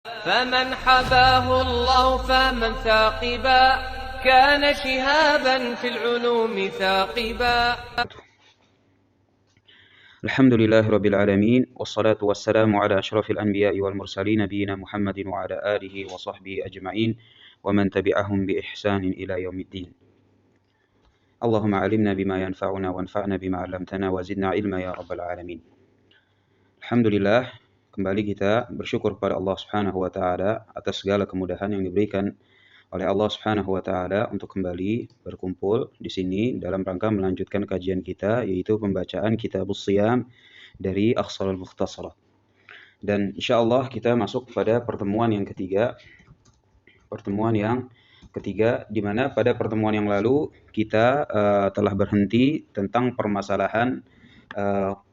فمن حباه الله فمن ثاقبا كان شهابا في العلوم ثاقبا. الحمد لله رب العالمين والصلاة والسلام على أشرف الأنبياء والمرسلين نبينا محمد وعلى آله وصحبه أجمعين ومن تبعهم بإحسان إلى يوم الدين. اللهم علمنا بما ينفعنا وانفعنا بما علمتنا وزدنا علما يا رب العالمين. Alhamdulillah, kembali kita bersyukur kepada Allah Subhanahu wa taala atas segala kemudahan yang diberikan oleh Allah Subhanahu wa taala untuk kembali berkumpul di sini dalam rangka melanjutkan kajian kita, yaitu pembacaan Kitabus Shiyam dari Akhsarul Mukhtasarah. Dan insyaallah kita masuk pada pertemuan yang ketiga. Di mana pada pertemuan yang lalu kita telah berhenti tentang permasalahan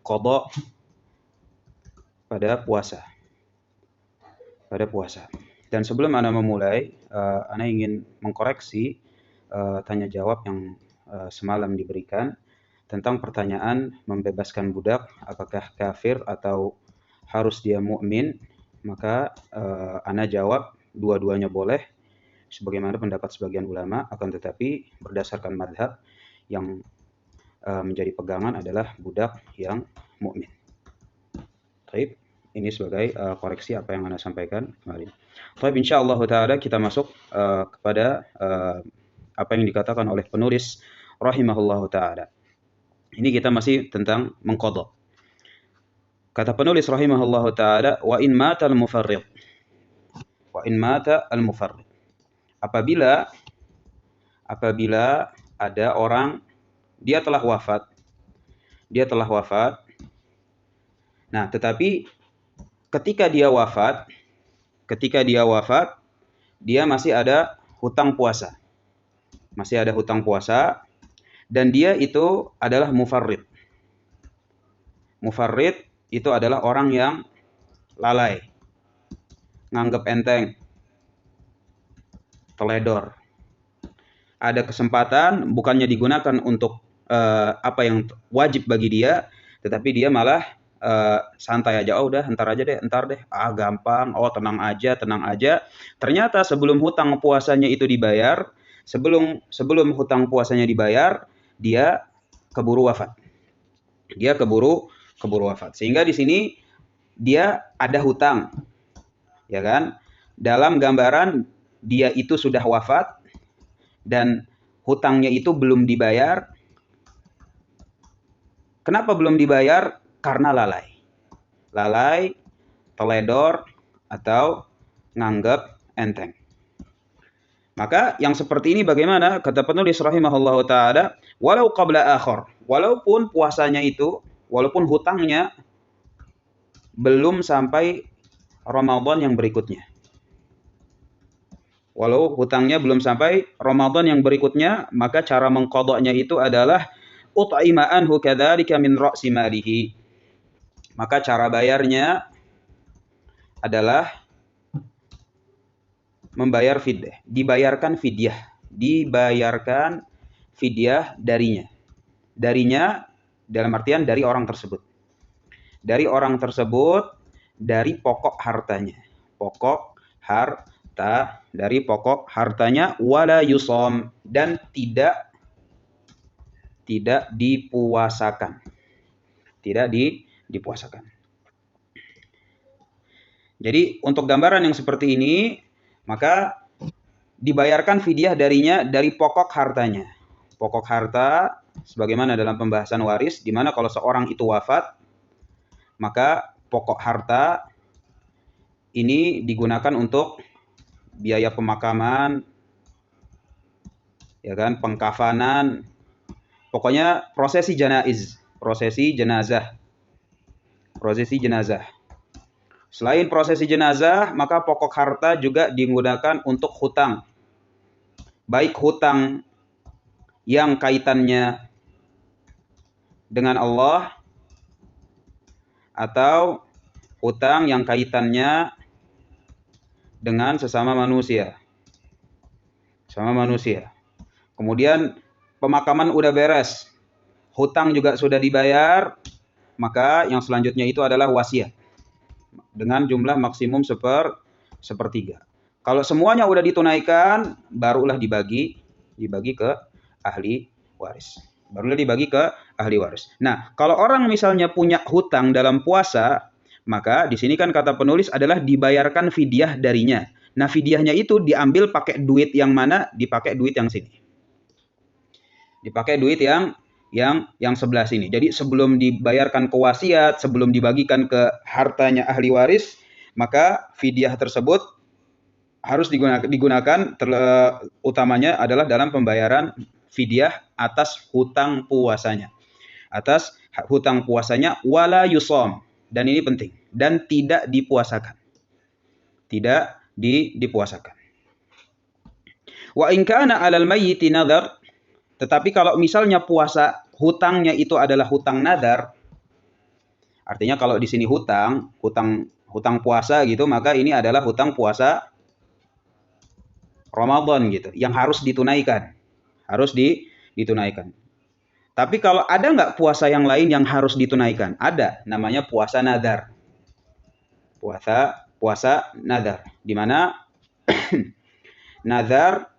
qada pada puasa. Dan sebelum Anda memulai, Anda ingin mengkoreksi tanya jawab yang semalam diberikan tentang pertanyaan membebaskan budak apakah kafir atau harus dia mukmin. Maka Anda jawab dua-duanya boleh sebagaimana pendapat sebagian ulama, akan tetapi berdasarkan madhab yang menjadi pegangan adalah budak yang mukmin. Baik, ini sebagai koreksi apa yang Anda sampaikan kemarin. Baik, insyaallah taala kita masuk kepada apa yang dikatakan oleh penulis rahimahullahu taala. Ini kita masih tentang mengqadha. Kata penulis rahimahullahu taala, wa in mata al-mufarrid. Apabila ada orang dia telah wafat. Nah, tetapi ketika dia wafat, dia masih ada hutang puasa. Dan dia itu adalah mufarrid. Mufarrid itu adalah orang yang lalai, nganggep enteng, teledor. Ada kesempatan bukannya digunakan untuk apa yang wajib bagi dia, tetapi dia malah santai aja. Oh udah, entar deh. Gampang. Oh tenang aja. Ternyata sebelum hutang puasanya itu dibayar, sebelum hutang puasanya dibayar, dia keburu wafat. Sehingga di sini dia ada hutang. Ya kan? Dalam gambaran dia itu sudah wafat dan hutangnya itu belum dibayar. Kenapa belum dibayar? Karena lalai, teledor, atau nganggap enteng. Maka yang seperti ini bagaimana? Kata penulis rahimahullahu taala, walau qabla akhir, walaupun puasanya itu, walaupun hutangnya belum sampai Ramadan yang berikutnya. Maka cara mengqadanya itu adalah ut'ima anhu kadzalika min ra'si malihi. Maka cara bayarnya adalah membayar fidyah, dibayarkan fidyah darinya. Darinya dalam artian dari orang tersebut. Dari pokok hartanya wala yusam, dan tidak dipuasakan. Jadi untuk gambaran yang seperti ini, maka dibayarkan fidyah darinya dari pokok hartanya. Pokok harta sebagaimana dalam pembahasan waris, di mana kalau seorang itu wafat, maka pokok harta ini digunakan untuk biaya pemakaman, ya kan, pengkafanan, pokoknya prosesi jenazah. Selain prosesi jenazah, maka pokok harta juga digunakan untuk hutang. Baik hutang yang kaitannya dengan Allah atau hutang yang kaitannya dengan sesama manusia. Kemudian pemakaman udah beres, hutang juga sudah dibayar, maka yang selanjutnya itu adalah wasiat dengan jumlah maksimum sepertiga. Kalau semuanya udah ditunaikan, barulah dibagi ke ahli waris. Barulah dibagi ke ahli waris. Nah, kalau orang misalnya punya hutang dalam puasa, maka di sini kan kata penulis adalah dibayarkan fidyah darinya. Nah, fidyahnya itu diambil pakai duit yang mana? Dipakai duit yang sini. Dipakai duit yang sebelah sini. Jadi sebelum dibayarkan ke wasiat, sebelum dibagikan ke hartanya ahli waris, maka fidyah tersebut harus digunakan utamanya adalah dalam pembayaran fidyah atas hutang puasanya. Atas hutang puasanya wala yusom. Dan ini penting. Dan tidak dipuasakan. Tidak dipuasakan. Wa in kana 'alal mayyiti nadhar. Tetapi kalau misalnya puasa hutangnya itu adalah hutang nadhar, artinya kalau di sini hutang puasa gitu, maka ini adalah hutang puasa Ramadan gitu, yang harus ditunaikan. Harus ditunaikan. Tapi kalau ada nggak puasa yang lain yang harus ditunaikan? Ada, namanya puasa nadhar. Puasa nadhar. Di mana nadhar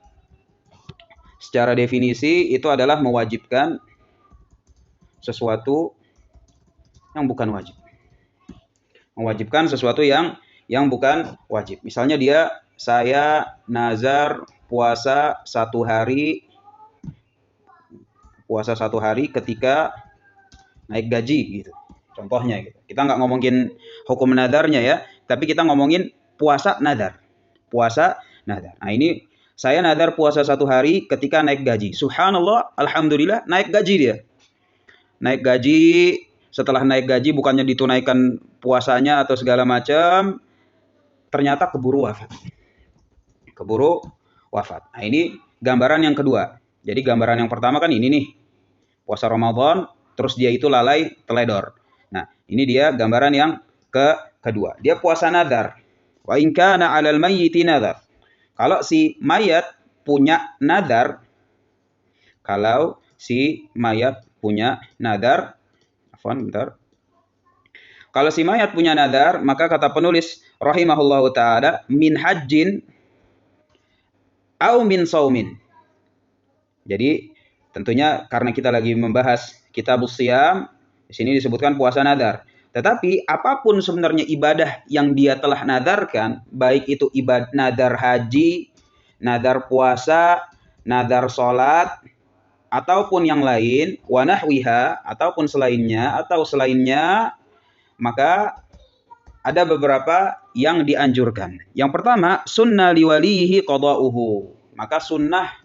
secara definisi itu adalah mewajibkan sesuatu yang bukan wajib. Mewajibkan sesuatu yang bukan wajib. Misalnya saya nazar puasa satu hari ketika naik gaji gitu. Contohnya gitu. Kita nggak ngomongin hukum nadarnya ya, tapi kita ngomongin puasa nadar. Puasa nadar. Nah ini saya nadar puasa satu hari ketika naik gaji. Subhanallah, alhamdulillah naik gaji dia. Naik gaji, setelah naik gaji bukannya ditunaikan puasanya atau segala macam, ternyata keburu wafat. Nah ini gambaran yang kedua. Jadi gambaran yang pertama kan ini nih. Puasa Ramadan, terus dia itu lalai, teledor. Nah ini dia gambaran yang kedua. Dia puasa nadar. Wa in kana 'alal mayyiti nadar. Kalau si mayat punya nadar, Kalau si mayat punya nadar, maka kata penulis rahimahullahu taala min hajjin au min saumin. Jadi tentunya karena kita lagi membahas kitabus shiyam, di sini disebutkan puasa nadar. Tetapi apapun sebenarnya ibadah yang dia telah nadarkan, baik itu nadar haji, nadar puasa, nadar sholat, ataupun yang lain, wanahwiha, ataupun selainnya, maka ada beberapa yang dianjurkan. Yang pertama, sunnah liwalihi qada'uhu. Maka sunnah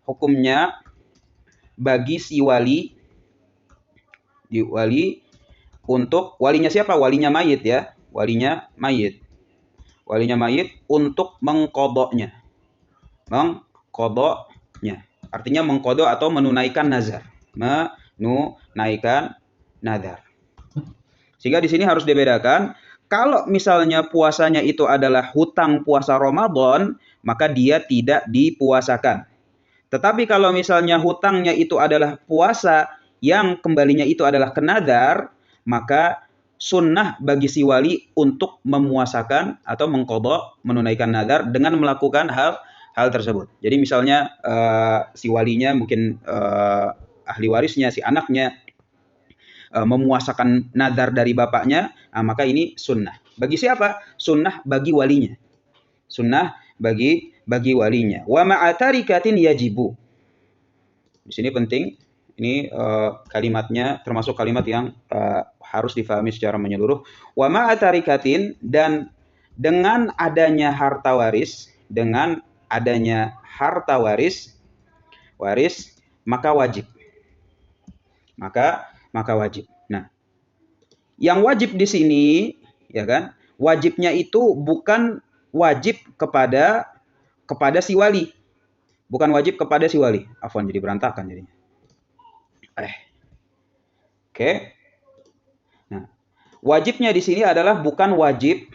hukumnya bagi si wali untuk walinya siapa? Walinya mayit ya. Walinya mayit untuk mengqadanya. Artinya mengqada atau menunaikan nazar. Sehingga di sini harus dibedakan, kalau misalnya puasanya itu adalah hutang puasa Ramadan, maka dia tidak dipuasakan. Tetapi kalau misalnya hutangnya itu adalah puasa yang kembalinya itu adalah ke nadar, maka sunnah bagi si wali untuk memuasakan atau mengqadha, menunaikan nadar dengan melakukan hal tersebut. Jadi misalnya si walinya mungkin ahli warisnya, si anaknya memuasakan nadar dari bapaknya, maka ini sunnah. Bagi siapa? Sunnah bagi walinya. Sunnah bagi walinya. Wa ma'atarikatin yajibu. Di sini penting, ini kalimatnya termasuk kalimat yang harus difahami secara menyeluruh. Wa ma'atarikatin, dan dengan adanya harta waris, maka wajib. Maka wajib. Nah, yang wajib di sini, ya kan? Wajibnya itu bukan wajib kepada si wali. Bukan wajib kepada si wali. Afwan, jadi berantakan jadinya. Oke. Nah, wajibnya di sini adalah bukan wajib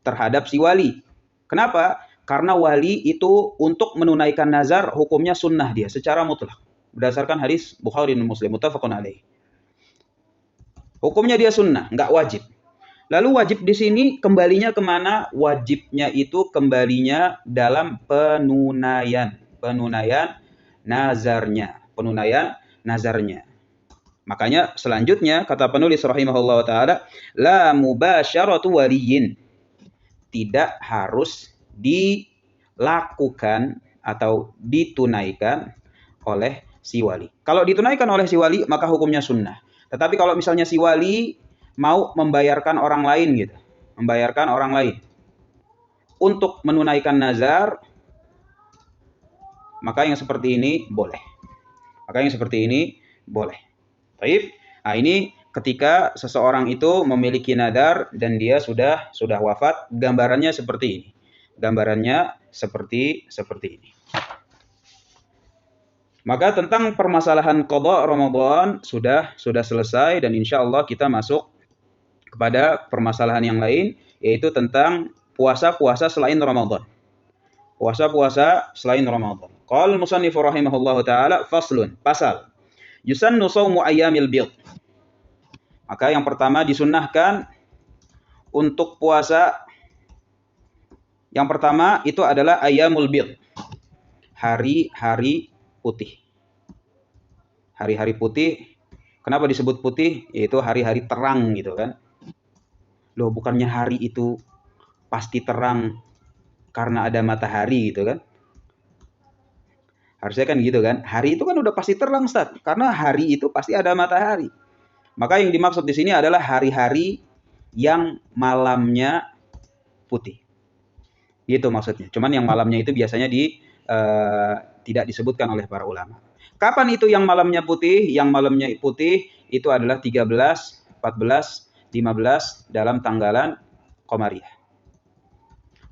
terhadap si wali. Kenapa? Karena wali itu untuk menunaikan nazar hukumnya sunnah dia secara mutlak. Berdasarkan hadis Bukhari dan Muslim muttafaqun alaih. Hukumnya dia sunnah, nggak wajib. Lalu wajib di sini kembalinya kemana? Wajibnya itu kembalinya dalam penunaian nazarnya. Makanya selanjutnya kata penulis rahimahullah taala, la mubasyaratu waliyin. Tidak harus dilakukan atau ditunaikan oleh si wali. Kalau ditunaikan oleh si wali maka hukumnya sunnah. Tetapi kalau misalnya si wali mau membayarkan orang lain gitu, untuk menunaikan nazar, maka yang seperti ini boleh. Baik. Nah, ini ketika seseorang itu memiliki nadar dan dia sudah wafat, gambarannya seperti ini. Maka tentang permasalahan qada Ramadan sudah selesai, dan insya Allah kita masuk kepada permasalahan yang lain, yaitu tentang puasa-puasa selain Ramadan. Qala al-musannif rahimahullahu taala, faslun, pasal. Yusannu shaumu ayyamil bidh. Maka yang pertama disunnahkan untuk puasa yang pertama itu adalah ayyamul bidh. Hari-hari putih. Hari-hari putih, kenapa disebut putih? Yaitu hari-hari terang gitu kan. Loh, bukannya hari itu pasti terang karena ada matahari gitu kan? Harusnya kan gitu kan? Hari itu kan udah pasti terang, Ustaz, karena hari itu pasti ada matahari. Maka yang dimaksud di sini adalah hari-hari yang malamnya putih. Gitu maksudnya. Cuman yang malamnya itu biasanya tidak disebutkan oleh para ulama. Kapan itu yang malamnya putih? Yang malamnya putih itu adalah 13, 14, 15 dalam tanggalan Qamariyah.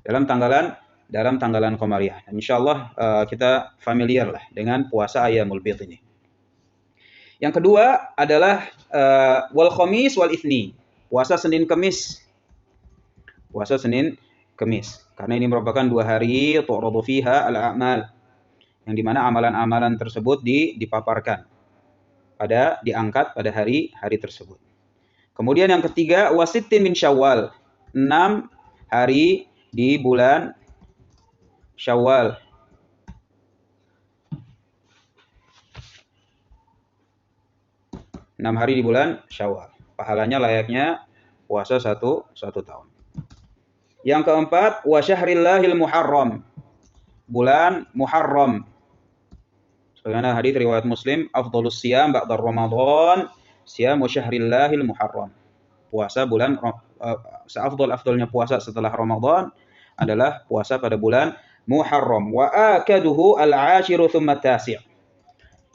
Dalam tanggalan Qamariyah. Insyaallah kita familiar lah dengan puasa Ayyamul Bidh ini. Yang kedua adalah wal Khamis wal Itsnin. Puasa Senin Kemis. Karena ini merupakan 2 hari tu'radu fiha al-a'mal, yang dimana amalan-amalan tersebut dipaparkan, diangkat pada hari tersebut. Kemudian yang ketiga wasittin min Syawal, 6 hari di bulan Syawal. 6 hari di bulan Syawal. Pahalanya layaknya puasa satu tahun. Yang keempat wa syahrillahil muharram. Bulan Muharram. Sebagaimana hadis riwayat Muslim, afdhalus siyam ba'da Ramadan siyamu syahrillahil muharram. Puasa bulan seafdal-afdalnya puasa setelah Ramadan adalah puasa pada bulan Muharram. Wa akaduhu al-ashiru thumma tasi'.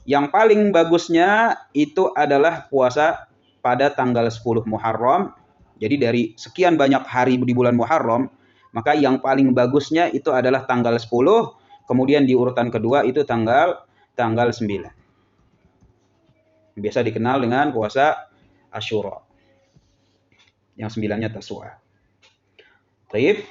Yang paling bagusnya itu adalah puasa pada tanggal 10 Muharram. Jadi dari sekian banyak hari di bulan Muharram, maka yang paling bagusnya itu adalah tanggal 10, kemudian di urutan kedua itu tanggal 9. Biasa dikenal dengan puasa Asyura. Yang 9-nya Tasu'a. Baik.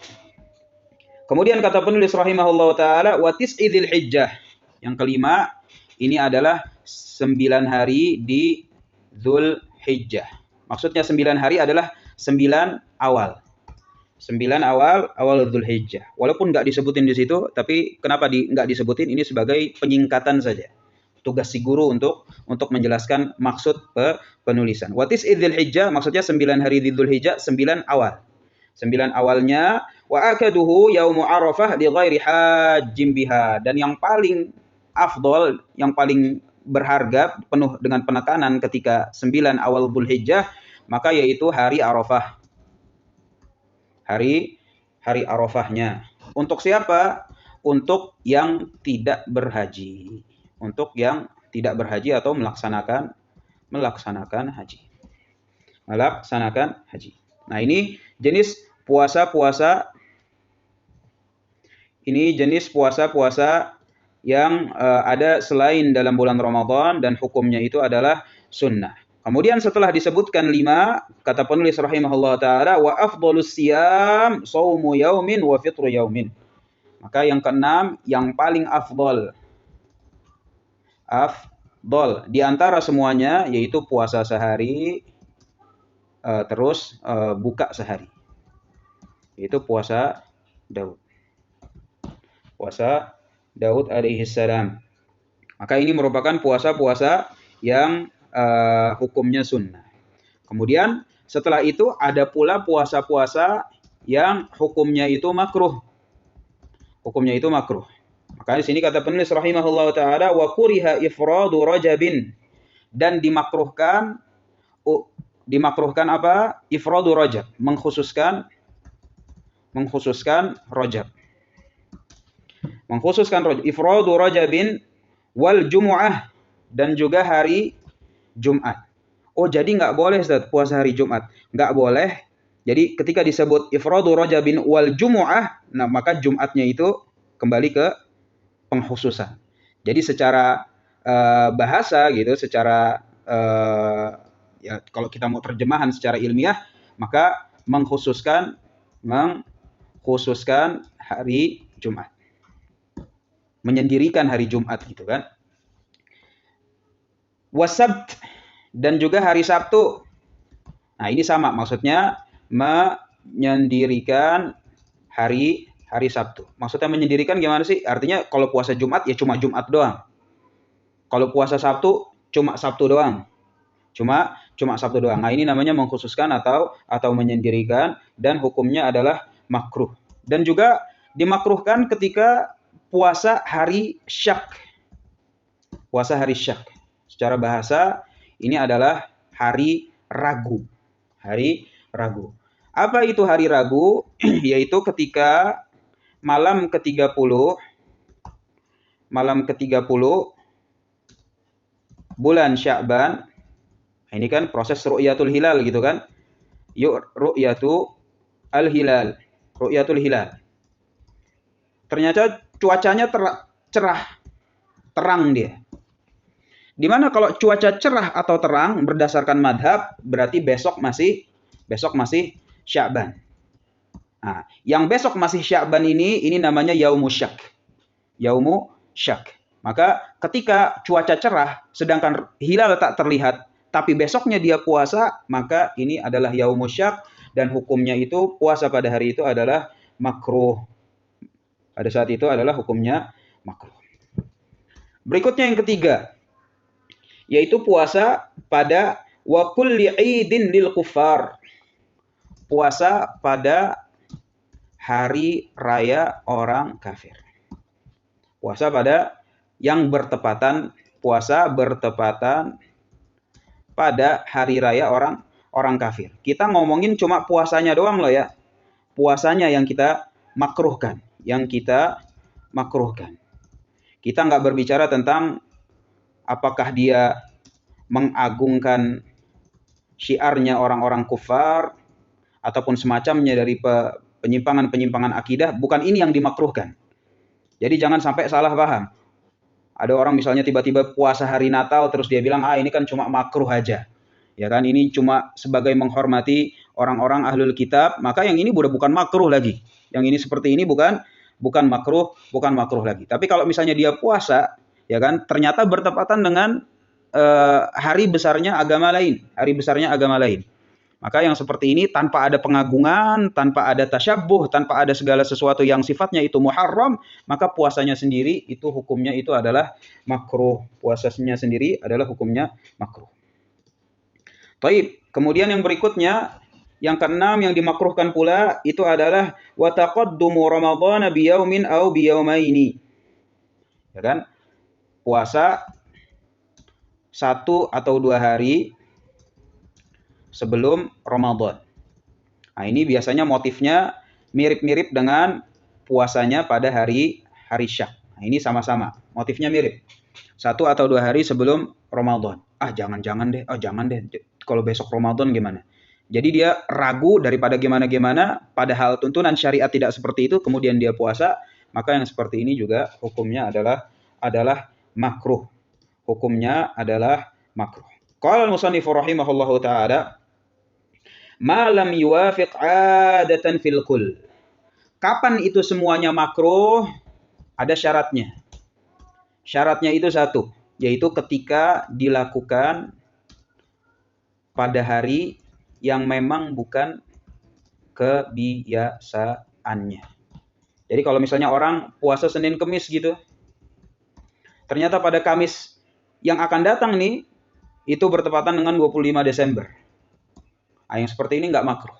Kemudian kata penulis rahimahullah taala wa tis'i Dzulhijjah. Yang kelima, ini adalah 9 hari di Dzulhijjah. Maksudnya 9 hari adalah 9 awal. 9 awal Dzulhijjah. Walaupun nggak disebutin di situ, tapi kenapa nggak disebutin? Ini sebagai penyingkatan saja. Tugas si guru untuk menjelaskan maksud penulisan. What is Dzulhijjah? Maksudnya 9 hari di Dzulhijjah, 9 awal. 9 awalnya wa akaduhu yaumu Arafah li ghairi hajjim biha. Dan yang paling afdol, yang paling berharga, penuh dengan penekanan ketika 9 awal Dzulhijjah, maka yaitu hari Arafah. Hari Arafahnya. Untuk siapa? Untuk yang tidak berhaji. Untuk yang tidak berhaji atau melaksanakan haji. Nah, ini jenis puasa-puasa yang ada selain dalam bulan Ramadan, dan hukumnya itu adalah sunnah. Kemudian setelah disebutkan 5, kata penulis rahimahullah ta'ala, wa afdhalus siyam shaumu yaumin wa fitru yaumin. Maka yang keenam, yang paling afdal di antara semuanya, yaitu puasa sehari, terus buka sehari. Itu puasa Daud. Puasa Daud alaihi salam. Maka ini merupakan puasa-puasa yang hukumnya sunnah. Kemudian setelah itu ada pula puasa-puasa yang hukumnya itu makruh. Hukumnya itu makruh. Maka di sini kata penulis rahimahullah taala wa kuriha ifradu rajabin, dan dimakruhkan apa? Ifradu rajab, mengkhususkan rajab. Mengkhususkan rajab, ifradu rajabin wal jumu'ah, dan juga hari Jumat. Oh, jadi nggak boleh Ustaz puasa hari Jumat. Nggak boleh. Jadi ketika disebut ifradu rajabin wal jumu'ah, nah maka Jumatnya itu kembali ke pengkhususan. Jadi secara bahasa gitu, secara ya kalau kita mau terjemahan secara ilmiah, maka mengkhususkan hari Jumat. Menyendirikan hari Jumat gitu kan. Wasabt, dan juga hari Sabtu. Nah, ini sama maksudnya menyendirikan hari Sabtu. Maksudnya menyendirikan gimana sih? Artinya kalau puasa Jumat ya cuma Jumat doang. Kalau puasa Sabtu cuma Sabtu doang. Cuma Sabtu doang. Nah, ini namanya mengkhususkan atau menyendirikan, dan hukumnya adalah makruh. Dan juga dimakruhkan ketika puasa hari Syak. Puasa hari Syak. Secara bahasa ini adalah hari ragu. Hari ragu. Apa itu hari ragu? Yaitu ketika malam ke-30 bulan Sya'ban. Ini kan proses ru'yatul hilal gitu kan. Ru'yatul hilal. Ternyata cuacanya cerah, terang dia. Dimana kalau cuaca cerah atau terang berdasarkan madhab, berarti besok masih Sya'ban. Nah, yang besok masih Sya'ban ini namanya Yaumu Syak. Yaumu Syak. Maka ketika cuaca cerah, sedangkan hilal tak terlihat, tapi besoknya dia puasa, maka ini adalah Yaumu Syak, dan hukumnya itu puasa pada hari itu adalah makruh. Pada saat itu adalah hukumnya makruh. Berikutnya yang ketiga, yaitu puasa pada wa kulli idin lil kuffar. Puasa pada hari raya orang kafir. Puasa pada yang bertepatan pada hari raya orang kafir. Kita ngomongin cuma puasanya doang loh ya. Puasanya yang kita makruhkan, Kita nggak berbicara tentang apakah dia mengagungkan syiarnya orang-orang kufar ataupun semacamnya dari penyimpangan-penyimpangan akidah. Bukan ini yang dimakruhkan. Jadi jangan sampai salah paham. Ada orang misalnya tiba-tiba puasa hari Natal terus dia bilang, ini kan cuma makruh aja. Ya kan, ini cuma sebagai menghormati orang-orang ahlul kitab, maka yang ini bukan makruh lagi. Yang ini seperti ini bukan makruh lagi. Tapi kalau misalnya dia puasa, ya kan, ternyata bertepatan dengan hari besarnya agama lain. Maka yang seperti ini tanpa ada pengagungan, tanpa ada tasyabbuh, tanpa ada segala sesuatu yang sifatnya itu muharram, maka puasanya sendiri itu hukumnya itu adalah makruh. Puasanya sendiri adalah hukumnya makruh. Baik, kemudian yang berikutnya, yang keenam yang dimakruhkan pula itu adalah wa taqaddumu ramadhana biyaumin aw biyaumaini. Ya kan? Puasa 1 atau 2 hari sebelum Ramadan. Nah, ini biasanya motifnya mirip-mirip dengan puasanya pada hari Syak. Nah, ini sama-sama, motifnya mirip. 1 atau 2 hari sebelum Ramadan. Jangan deh. Kalau besok Ramadan gimana? Jadi dia ragu daripada gimana-gimana, padahal tuntunan syariat tidak seperti itu, kemudian dia puasa, maka yang seperti ini juga hukumnya adalah makruh. Hukumnya adalah makruh. Qala al-musannif rahimahullahu taala, ma lam yuwafiq 'adatan fil kull. Kapan itu semuanya makruh? Ada syaratnya. Syaratnya itu satu, yaitu ketika dilakukan pada hari yang memang bukan kebiasaannya. Jadi kalau misalnya orang puasa Senin Kemis gitu, ternyata pada Kamis yang akan datang nih, itu bertepatan dengan 25 Desember. Nah, yang seperti ini nggak makruh.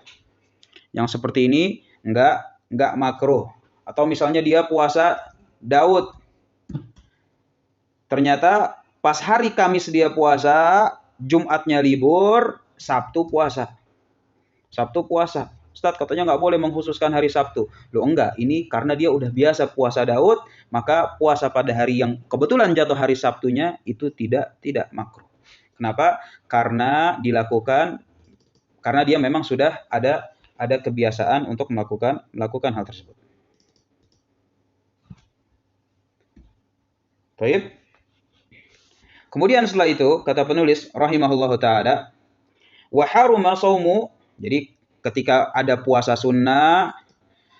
Yang seperti ini nggak makruh. Atau misalnya dia puasa Daud, ternyata pas hari Kamis dia puasa, Jumatnya libur, Sabtu puasa. Ustadz katanya nggak boleh mengkhususkan hari Sabtu. Loh enggak, ini karena dia udah biasa puasa Daud, maka puasa pada hari yang kebetulan jatuh hari Sabtunya itu tidak makruh. Kenapa? Karena dia memang sudah ada kebiasaan untuk melakukan hal tersebut. Baik. Kemudian setelah itu kata penulis rahimahullahu taala, wa haruma shaumu, jadi ketika ada puasa sunnah,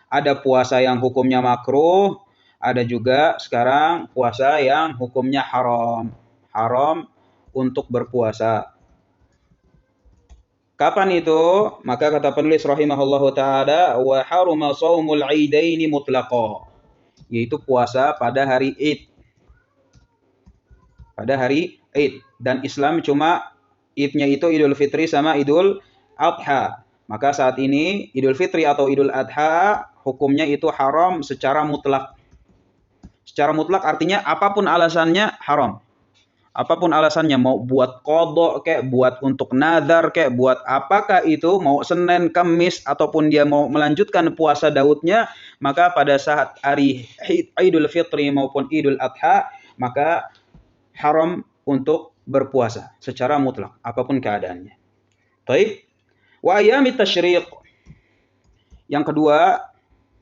ada puasa yang hukumnya makruh, ada juga sekarang puasa yang hukumnya haram. Haram untuk berpuasa. Kapan itu? Maka kata penulis rahimahullahu taala, wa haruma shaumul aidaini mutlaqa, yaitu puasa pada hari Id. Pada hari Id, dan Islam cuma Idnya itu Idul Fitri sama Idul Adha. Maka saat ini Idul Fitri atau Idul Adha hukumnya itu haram secara mutlak. Secara mutlak artinya apapun alasannya haram. Apapun alasannya, mau buat qadha kayak, buat untuk nazar kayak, buat apakah itu, mau Senin, Kamis ataupun dia mau melanjutkan puasa Daudnya, maka pada saat hari Idul Fitri maupun Idul Adha maka haram untuk berpuasa secara mutlak apapun keadaannya. Baik. Wa ayyamit tasyriq. Yang kedua,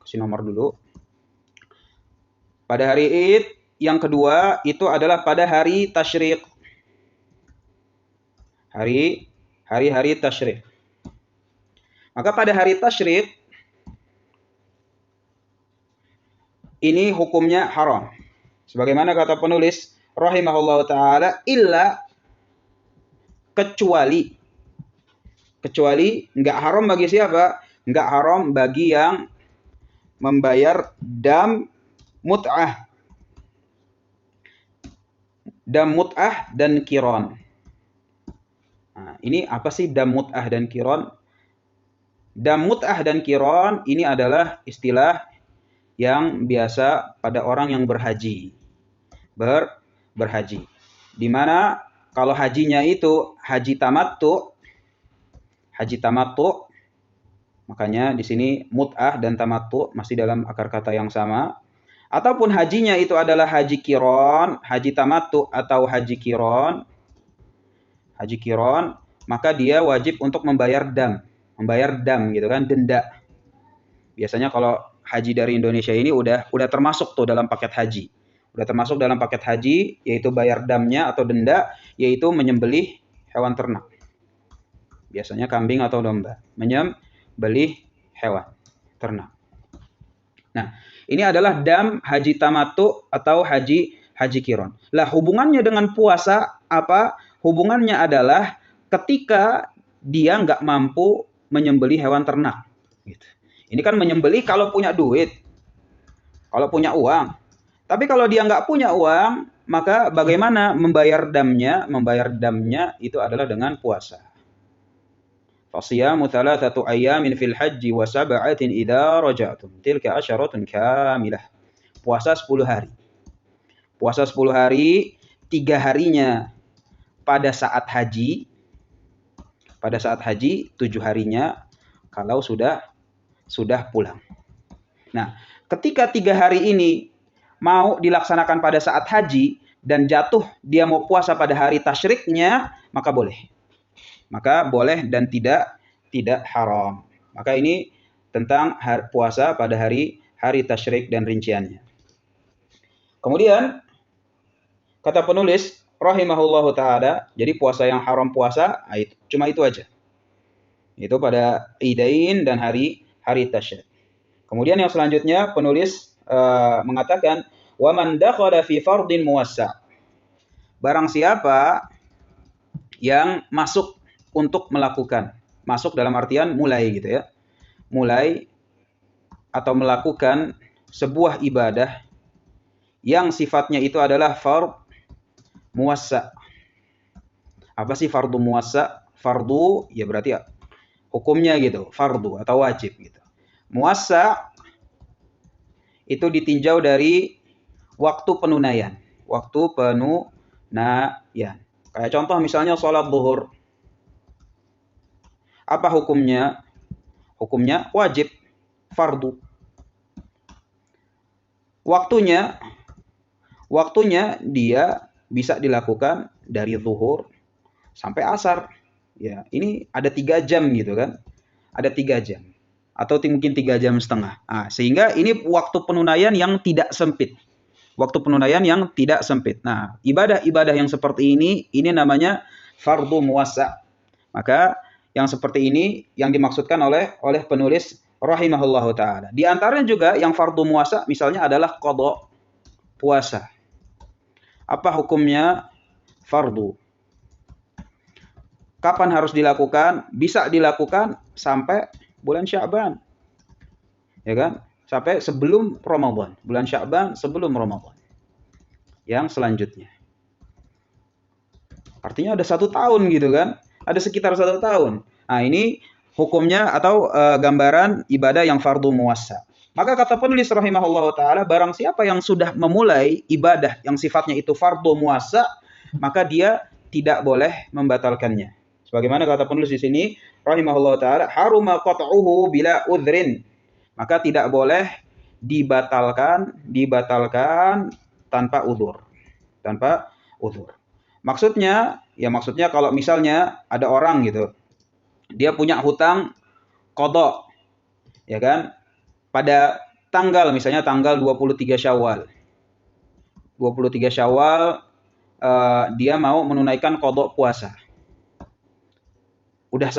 kasih nomor dulu. Pada hari Id, yang kedua itu adalah pada hari tasyriq. Hari-hari tasyriq. Maka pada hari tasyriq ini hukumnya haram. Sebagaimana kata penulis rahimahullah ta'ala, illa, kecuali nggak haram bagi siapa? Nggak haram bagi yang membayar dam mut'ah dan qiran. Nah, ini apa sih dam mut'ah dan qiran? Dam mut'ah dan qiran ini adalah istilah yang biasa pada orang yang berhaji. Berhaji. Di mana kalau hajinya itu haji tamattu, makanya di sini mut'ah dan tamattu masih dalam akar kata yang sama. Ataupun hajinya itu adalah haji qiran, haji tamattu atau haji qiran, maka dia wajib untuk membayar dam gitu kan, denda. Biasanya kalau haji dari Indonesia ini udah termasuk tuh dalam paket haji. Udah termasuk dalam paket haji, yaitu bayar damnya atau denda, yaitu menyembelih hewan ternak. Biasanya kambing atau domba. Menyembelih hewan ternak. Nah, ini adalah dam haji tamattu atau haji qiran. Lah, hubungannya dengan puasa apa? Hubungannya adalah ketika dia nggak mampu menyembelih hewan ternak. Gitu. Ini kan menyembelih kalau punya duit, kalau punya uang. Tapi kalau dia nggak punya uang, maka bagaimana membayar damnya? Membayar damnya itu adalah dengan puasa. Fasiyamu thalathatu ayyamin fil hajji wa sab'atin idza raja'tum. Tilka asyaratun kamilah. Puasa 10 hari. Puasa 10 hari, 3 harinya pada saat haji. Pada saat haji, 7 harinya kalau sudah pulang. Nah, ketika 3 hari ini mau dilaksanakan pada saat haji dan jatuh dia mau puasa pada hari tasyriknya, maka boleh. Maka boleh dan tidak haram. Maka ini tentang puasa pada hari tasyrik dan rinciannya. Kemudian kata penulis rahimahullahu taala, jadi puasa yang haram puasa cuma itu aja. Itu pada Idain dan hari tasyrik. Kemudian yang selanjutnya penulis mengatakan wa man dakhala fi fardin muwassa'. Barang siapa yang masuk untuk melakukan Masuk dalam artian mulai gitu ya. Mulai atau melakukan sebuah ibadah yang sifatnya itu adalah fard muwassa. Apa sih fardu muwassa? Fardu ya berarti ya, hukumnya gitu, fardu atau wajib gitu. Muwassa itu ditinjau dari waktu penunaian. Waktu penunaian. Kayak contoh misalnya sholat zuhur. Apa hukumnya? Hukumnya wajib, fardu. Waktunya dia bisa dilakukan dari zuhur sampai asar. Ya, ini ada 3 jam gitu kan. Ada 3 jam. Atau mungkin 3 jam setengah. Nah, sehingga ini waktu penunaian yang tidak sempit. Waktu penunaian yang tidak sempit. Nah, ibadah-ibadah yang seperti ini namanya fardu muwassa. Maka yang seperti ini yang dimaksudkan oleh penulis rahimahullahu taala. Di antaranya juga yang fardu muwassa misalnya adalah qada puasa. Apa hukumnya fardu? Kapan harus dilakukan? Bisa dilakukan sampai bulan Sya'ban. Ya kan? Sampai sebelum Ramadan. Bulan Sya'ban sebelum Ramadan. Yang selanjutnya. Artinya ada 1 tahun gitu kan. Ada sekitar 1 tahun. Nah ini hukumnya atau gambaran ibadah yang fardu muwassa. Maka kata penulis rahimahullah ta'ala, barang siapa yang sudah memulai ibadah yang sifatnya itu fardu muwassa, maka dia tidak boleh membatalkannya. Sebagaimana kata penulis di sini rahimahullah ta'ala, haruma qat'uhu bila udhrin. Maka tidak boleh dibatalkan tanpa uzur. Tanpa uzur. Maksudnya kalau misalnya ada orang gitu, dia punya hutang qada, ya kan? Pada misalnya tanggal 23 Syawal. 23 Syawal dia mau menunaikan qada puasa. Udah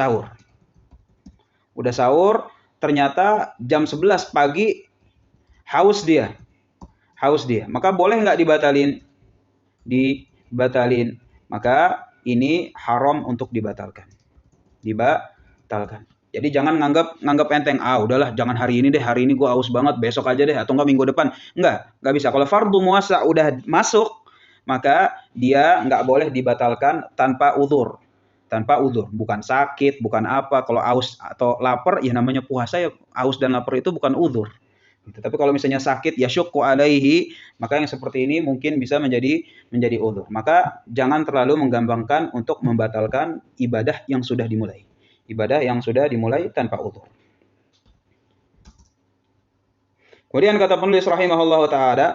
sahur, ternyata jam 11 pagi haus dia. Maka boleh nggak dibatalin? Dibatalin. Maka ini haram untuk dibatalkan. Jadi jangan nganggap enteng. Udahlah, jangan hari ini deh. Hari ini gue haus banget, besok aja deh atau enggak minggu depan. Enggak bisa. Kalau fardu muwassa udah masuk, maka dia enggak boleh dibatalkan tanpa uzur. Bukan sakit, bukan apa. Kalau haus atau lapar, ya namanya puasa ya, haus dan lapar itu bukan uzur. Gitu. Tapi kalau misalnya sakit, ya syukku alaihi, maka yang seperti ini mungkin bisa menjadi uzur. Maka jangan terlalu menggampangkan untuk membatalkan ibadah yang sudah dimulai. Tanpa uzur. Kemudian kata penulis rahimahullah ta'ala,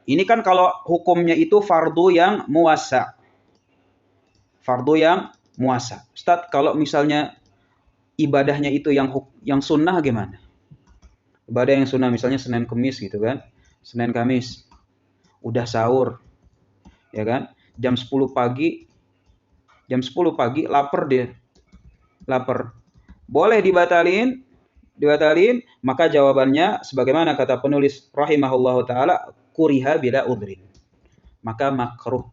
ini kan kalau hukumnya itu fardu yang muwassa. Ustaz, kalau misalnya ibadahnya itu yang sunnah gimana? Ibadah yang sunnah misalnya Senin Kamis gitu kan. Senin Kamis. Udah sahur. Ya kan? Jam 10 pagi lapar dia. Boleh dibatalin? Maka jawabannya sebagaimana kata penulis rahimahullahu taala, kuriha bila udhrin. Maka makruh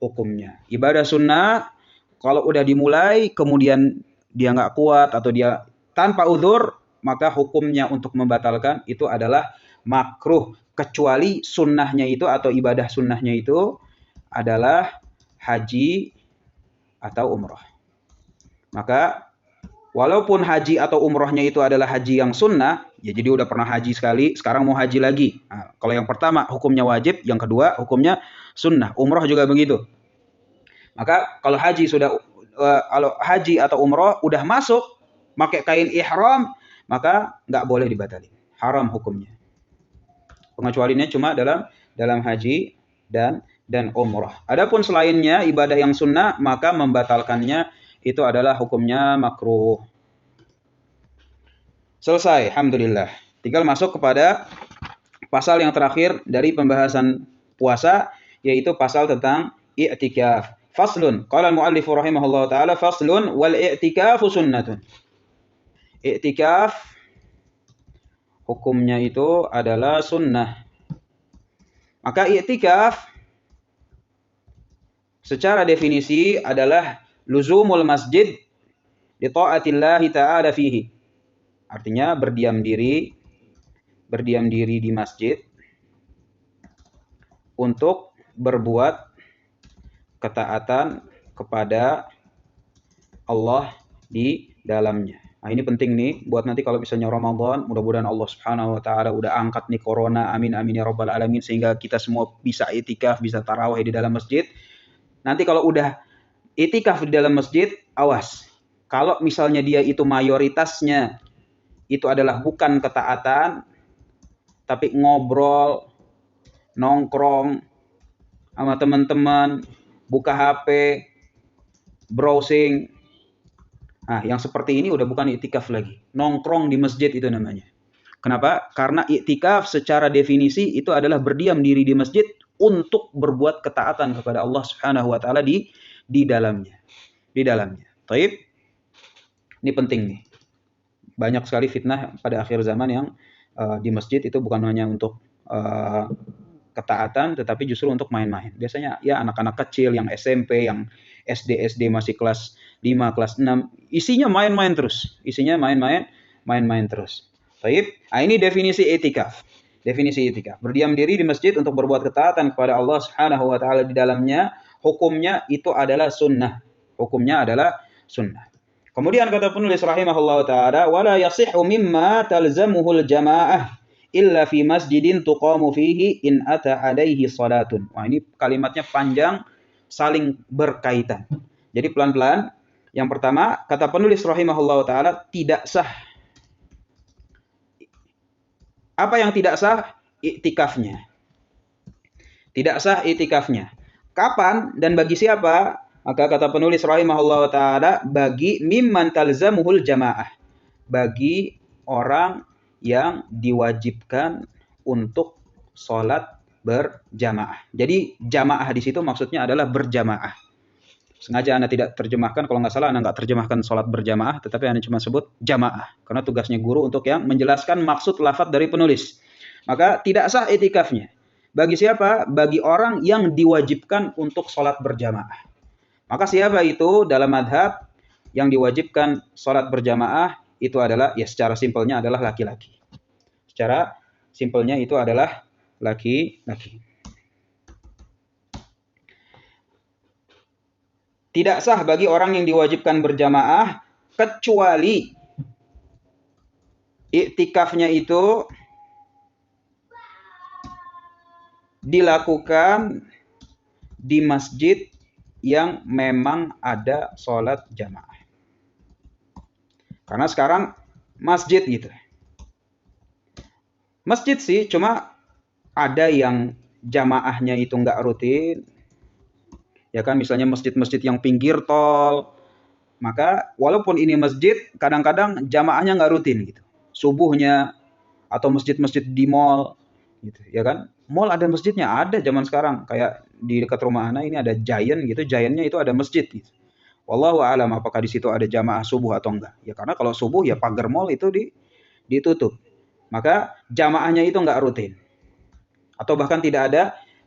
hukumnya. Ibadah sunnah kalau udah dimulai kemudian dia nggak kuat atau dia tanpa uzur, maka hukumnya untuk membatalkan itu adalah makruh, kecuali sunnahnya itu atau ibadah sunnahnya itu adalah haji atau umrah. Maka walaupun haji atau umrahnya itu adalah haji yang sunnah, ya jadi udah pernah haji sekali, sekarang mau haji lagi. Nah, kalau yang pertama hukumnya wajib, yang kedua hukumnya sunnah. Umrah juga begitu. Maka kalau haji atau umrah udah masuk pakai kain ihram, maka nggak boleh dibatalin. Haram hukumnya. Pengecualiannya cuma dalam haji dan umrah. Adapun selainnya ibadah yang sunnah, maka membatalkannya itu adalah hukumnya makruh. Selesai, alhamdulillah. Tinggal masuk kepada pasal yang terakhir dari pembahasan puasa, yaitu pasal tentang i'tikaf. Faslun, qala al-mu'allif rahimahullah ta'ala, faslun wal i'tikafu sunnatun. I'tikaf hukumnya itu adalah sunnah. Maka i'tikaf secara definisi adalah luzumul masjid. li ta'atillahi ta'ala fihi. Artinya berdiam diri di masjid untuk berbuat ketaatan kepada Allah di dalamnya. Nah, ini penting nih buat nanti kalau misalnya Ramadan, mudah-mudahan Allah Subhanahu wa taala udah angkat nih corona, amin amin ya rabbal alamin, sehingga kita semua bisa itikaf, bisa tarawih di dalam masjid. Nanti kalau udah itikaf di dalam masjid, awas. Kalau misalnya dia itu mayoritasnya itu adalah bukan ketaatan, tapi ngobrol, nongkrong sama teman-teman, buka HP, browsing. Nah, yang seperti ini udah bukan iktikaf lagi. Nongkrong di masjid itu namanya. Kenapa? Karena iktikaf secara definisi itu adalah berdiam diri di masjid untuk berbuat ketaatan kepada Allah Subhanahu wa taala di dalamnya. Di dalamnya. Baik. Ini penting nih. Banyak sekali fitnah pada akhir zaman yang di masjid itu bukan hanya untuk ketaatan, tetapi justru untuk main-main. Biasanya ya anak-anak kecil yang SMP, yang SD masih kelas 5, kelas 6, isinya main-main terus. Isinya main-main terus. Baik. Nah, ini definisi itikaf. Definisi itikaf. Berdiam diri di masjid untuk berbuat ketaatan kepada Allah Subhanahu wa taala di dalamnya, hukumnya itu adalah sunnah. Hukumnya adalah sunnah. Kemudian kata penulis rahimahullah ta'ala, wala yasihhu mimma talzamuhul jama'ah illa fi masjidin tuqamu fihi in ata alaihi salatun. Wah, ini kalimatnya panjang, saling berkaitan. Jadi pelan-pelan. Yang pertama, kata penulis rahimahullah ta'ala, tidak sah. Apa yang tidak sah? Iktikafnya. Tidak sah iktikafnya. Kapan dan bagi siapa? Maka kata penulis rahimahullah ta'ala, bagi mimman talzamuhul jamaah. Bagi orang yang diwajibkan untuk sholat berjamaah. Jadi jamaah di situ maksudnya adalah berjamaah. Sengaja Anda tidak terjemahkan, kalau nggak salah Anda nggak terjemahkan sholat berjamaah, tetapi Anda cuma sebut jamaah. Karena tugasnya guru untuk yang menjelaskan maksud lafadz dari penulis. Maka tidak sah itikafnya. Bagi siapa? Bagi orang yang diwajibkan untuk sholat berjamaah. Maka siapa itu dalam madhab yang diwajibkan sholat berjamaah itu adalah, ya secara simpelnya adalah laki-laki. Secara simpelnya itu adalah laki-laki. Tidak sah bagi orang yang diwajibkan berjamaah kecuali iktikafnya itu dilakukan di masjid yang memang ada sholat jamaah. Karena sekarang masjid gitu. Masjid sih cuma ada yang jamaahnya itu nggak rutin. Ya kan, misalnya masjid-masjid yang pinggir tol. Maka walaupun ini masjid, kadang-kadang jamaahnya nggak rutin gitu. Subuhnya atau masjid-masjid di mall gitu, ya kan? Mall ada masjidnya, ada zaman sekarang. Kayak di dekat rumah anak ini ada Giant gitu, Giantnya itu ada masjid gitu. Wallahu a'lam apakah di situ ada jamaah subuh atau enggak. Ya karena kalau subuh ya pagar mall itu ditutup. Maka jamaahnya itu enggak rutin. Atau bahkan tidak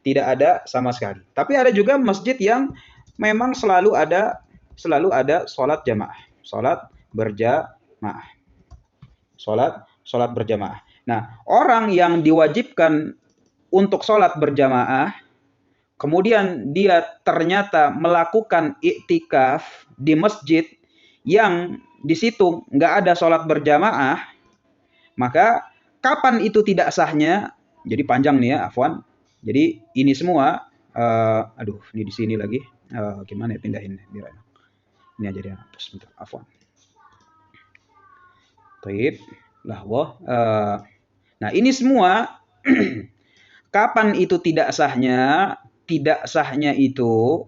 ada sama sekali. Tapi ada juga masjid yang memang selalu ada sholat jamaah. Sholat berjamaah. Sholat berjamaah. Nah, orang yang diwajibkan untuk sholat berjamaah, kemudian dia ternyata melakukan iktikaf di masjid yang di situ nggak ada sholat berjamaah, maka kapan itu tidak sahnya? Jadi panjang nih ya, afwan. Jadi ini semua, ini di sini lagi, gimana ya pindahin biar enak. Ini aja dia, sebentar, afwan. Baik, lahwah. Nah ini semua kapan itu tidak sahnya? Tidak sahnya itu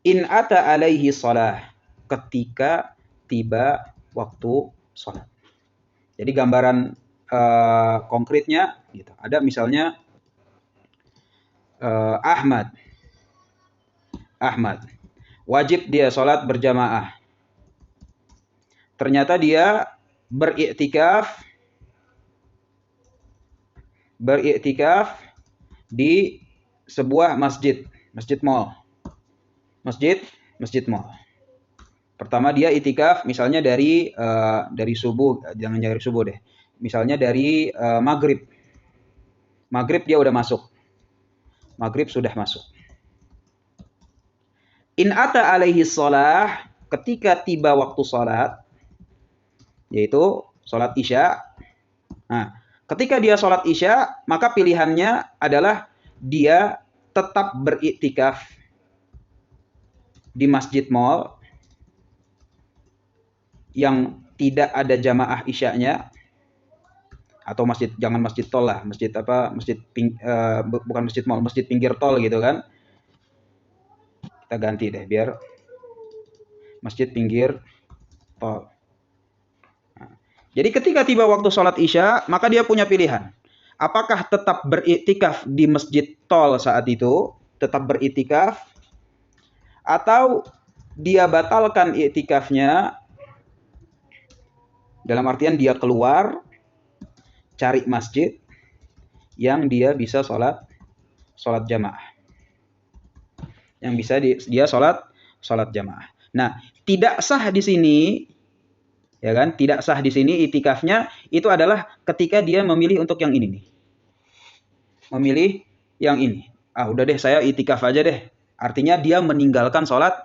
in ata alaihi shalah, ketika tiba waktu sholat. Jadi gambaran konkretnya gitu. Ada misalnya Ahmad wajib dia sholat berjamaah. Ternyata dia beriktikaf di sebuah masjid mall. masjid mall. Pertama dia itikaf misalnya dari subuh, jangan dari subuh deh. Misalnya dari maghrib. Maghrib dia udah masuk. Maghrib sudah masuk. In ata alaihi shalah, ketika tiba waktu salat, yaitu salat Isya. Nah, ketika dia salat Isya, maka pilihannya adalah dia tetap beriktikaf di masjid mall yang tidak ada jamaah Isyanya, atau masjid, jangan masjid tol lah, masjid apa, bukan masjid mall, masjid pinggir tol gitu kan. Kita ganti deh biar masjid pinggir tol. Nah, jadi ketika tiba waktu sholat Isya, maka dia punya pilihan. Apakah tetap beriktikaf di masjid tol saat itu, tetap beriktikaf, atau dia batalkan iktikafnya, dalam artian dia keluar cari masjid yang dia bisa sholat jamaah, yang bisa dia sholat jamaah. Nah, tidak sah di sini, ya kan? Tidak sah di sini itikafnya itu adalah ketika dia memilih untuk yang ini nih, memilih yang ini. Udah deh saya itikaf aja deh. Artinya dia meninggalkan sholat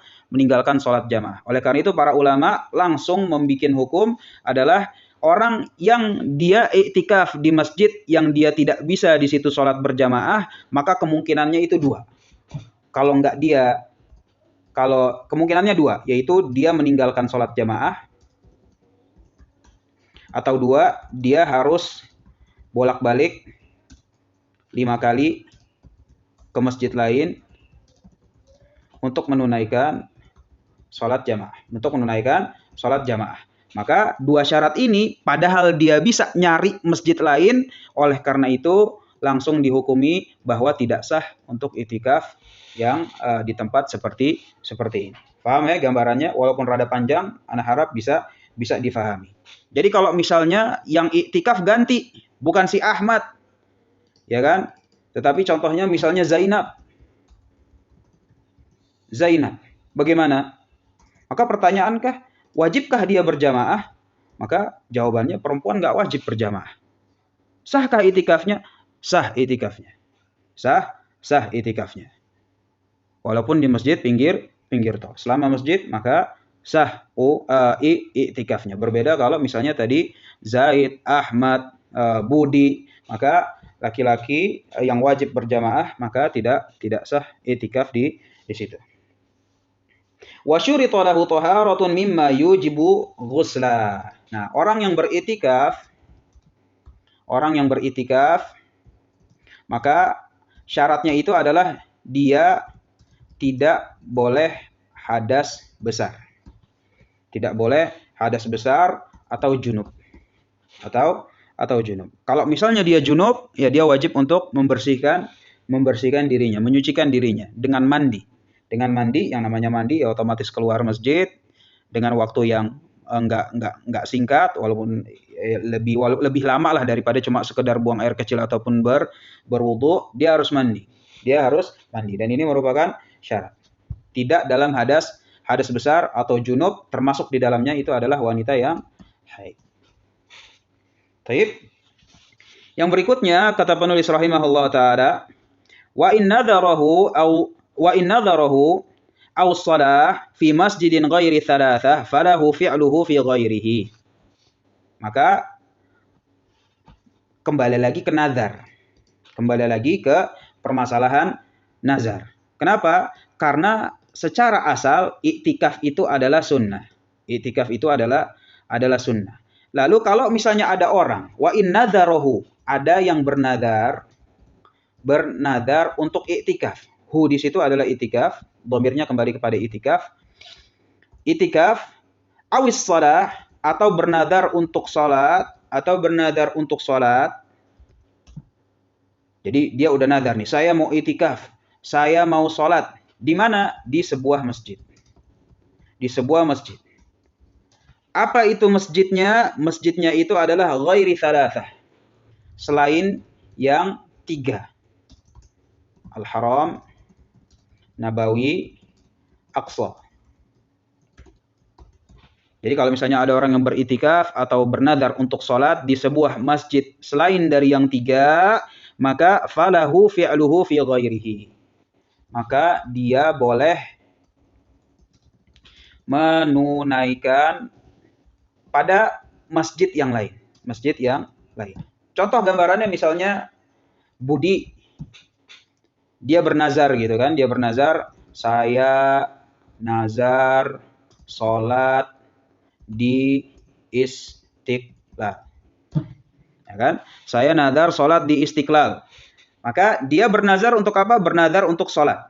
jamaah. Oleh karena itu para ulama langsung membuat hukum adalah orang yang dia iktikaf di masjid yang dia tidak bisa di situ sholat berjamaah, maka kemungkinannya itu dua. Kalau kemungkinannya dua, yaitu dia meninggalkan sholat jamaah, atau dua, dia harus bolak-balik 5 kali ke masjid lain untuk menunaikan sholat jamaah. Maka dua syarat ini, padahal dia bisa nyari masjid lain, oleh karena itu langsung dihukumi bahwa tidak sah untuk itikaf yang di tempat seperti ini. Paham ya gambarannya? Walaupun rada panjang, ana harap bisa difahami. Jadi kalau misalnya yang iktikaf ganti, bukan si Ahmad, ya kan? Tetapi contohnya misalnya Zainab. Bagaimana? Maka pertanyaankah, wajibkah dia berjamaah? Maka jawabannya perempuan nggak wajib berjamaah. Sahkah itikafnya? Sah itikafnya. Sah itikafnya. Walaupun di masjid pinggir tol. Selama masjid maka sah itikafnya. Berbeda kalau misalnya tadi Zaid, Ahmad, Budi, maka laki-laki yang wajib berjamaah maka tidak sah itikaf di situ. Wa syurita lahu taharatun mimma yujibu ghusla. Nah, orang yang beritikaf maka syaratnya itu adalah dia tidak boleh hadas besar. Tidak boleh hadas besar atau junub. Atau junub. Kalau misalnya dia junub, ya dia wajib untuk membersihkan dirinya, menyucikan dirinya dengan mandi. Dengan mandi, yang namanya mandi ya otomatis keluar masjid dengan waktu yang enggak singkat, walaupun lebih lama lah daripada cuma sekedar buang air kecil ataupun berwudu, dia harus mandi. Dan ini merupakan syarat. Tidak dalam hadas besar atau junub, termasuk di dalamnya itu adalah wanita yang haid. Baik. Yang berikutnya kata penulis rahimahullah taala, wa in nadharahu aw shalah fi masjidin ghairi thalathah falahu fi'luhu fi ghairihi. Maka kembali lagi ke nazar. Kembali lagi ke permasalahan nazar. Kenapa? Karena secara asal iktikaf itu adalah sunnah. Iktikaf itu adalah sunnah. Lalu kalau misalnya ada orang, wa in nadharahu, ada yang bernadar untuk iktikaf. Hu di situ adalah iktikaf, dhamirnya kembali kepada iktikaf. Iktikaf awis shalah, atau bernadar untuk salat, Jadi dia udah nadar nih, saya mau iktikaf, saya mau salat. Di mana? Di sebuah masjid. Apa itu masjidnya? Masjidnya itu adalah ghairi thalathah, selain yang 3. Al-Haram, Nabawi, Aqsa. Jadi kalau misalnya ada orang yang beritikaf atau bernadar untuk sholat di sebuah masjid selain dari yang 3, maka falahu fi'luhu fi ghairihi. Maka dia boleh menunaikan pada masjid yang lain. Masjid yang lain. Contoh gambarannya misalnya Budi, dia bernazar gitu kan. Dia bernazar, saya nazar sholat di Istiqlal. Ya kan? Saya nazar sholat di Istiqlal. Maka dia bernazar untuk apa? Bernazar untuk sholat.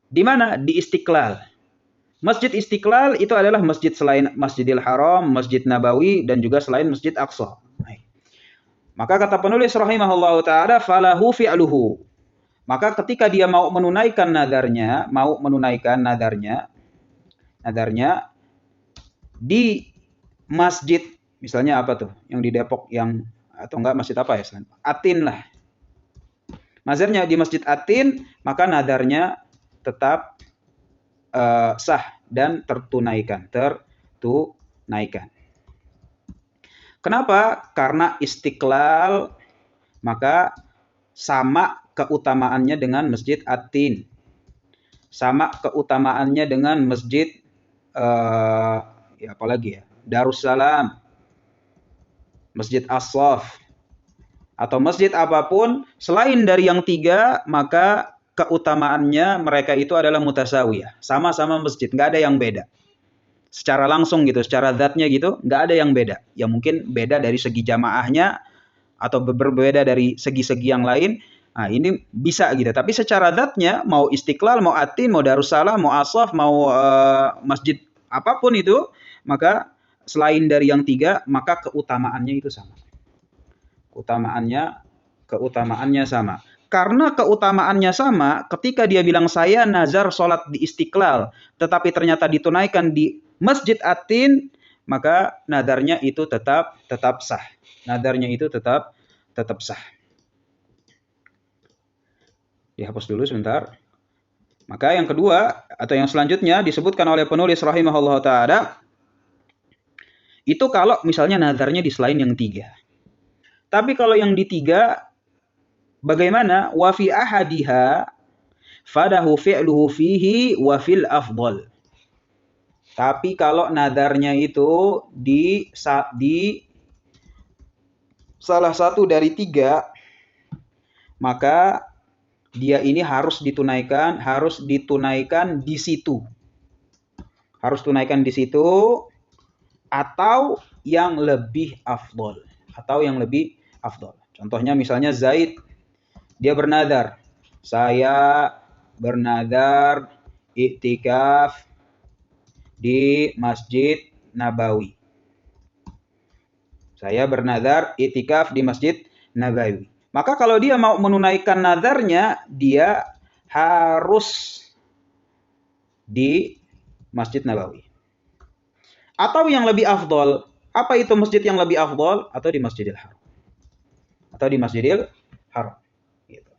Di mana? Di Istiqlal. Masjid Istiqlal itu adalah masjid selain Masjidil Haram, Masjid Nabawi, dan juga selain Masjid Aqsa. Maka kata penulis rahimahullah ta'ala, falahu fi'luhu. Maka ketika dia mau menunaikan nadarnya, nadarnya di masjid, misalnya apa tuh? Yang di Depok yang, atau enggak masjid apa ya? Atin lah. Nazarnya di Masjid Atin, maka nadarnya tetap sah dan tertunaikan. Kenapa? Karena Istiqlal maka sama keutamaannya dengan Masjid Atin. Sama keutamaannya dengan Masjid apalagi ya? Darussalam, Masjid As-Saff, atau masjid apapun selain dari yang 3, maka keutamaannya mereka itu adalah mutasawiyah, sama-sama masjid, nggak ada yang beda. Secara langsung gitu, secara zatnya gitu, nggak ada yang beda. Ya mungkin beda dari segi jamaahnya atau berbeda dari segi-segi yang lain. Nah, ini bisa gitu. Tapi secara zatnya, mau Istiqlal, mau Atin, mau Darussalam, mau As-Saff, mau masjid apapun itu, maka selain dari yang 3, maka keutamaannya itu sama. Keutamaannya sama. Karena keutamaannya sama, ketika dia bilang saya nazar sholat di Istiqlal, tetapi ternyata ditunaikan di Masjid Atin, maka nadarnya itu tetap sah. Nadarnya itu tetap sah. Dihapus dulu sebentar. Maka yang kedua atau yang selanjutnya disebutkan oleh penulis rahimahullah ta'ala, itu kalau misalnya nadarnya di selain yang 3. Tapi kalau yang di 3, bagaimana? Wa fi ahadiha fadahu fi'luhu fihi wa fil afdal. Tapi kalau nadarnya itu di salah satu dari 3, maka dia ini harus ditunaikan di situ. Harus tunaikan di situ atau yang lebih afdal. Contohnya misalnya Zaid, dia bernadar, saya bernadar iktikaf di Masjid Nabawi. Saya bernadar iktikaf di Masjid Nabawi. Maka kalau dia mau menunaikan nadarnya, dia harus di Masjid Nabawi. Atau yang lebih afdol, apa itu masjid yang lebih afdol? Atau di Masjidil Haram. Gitu.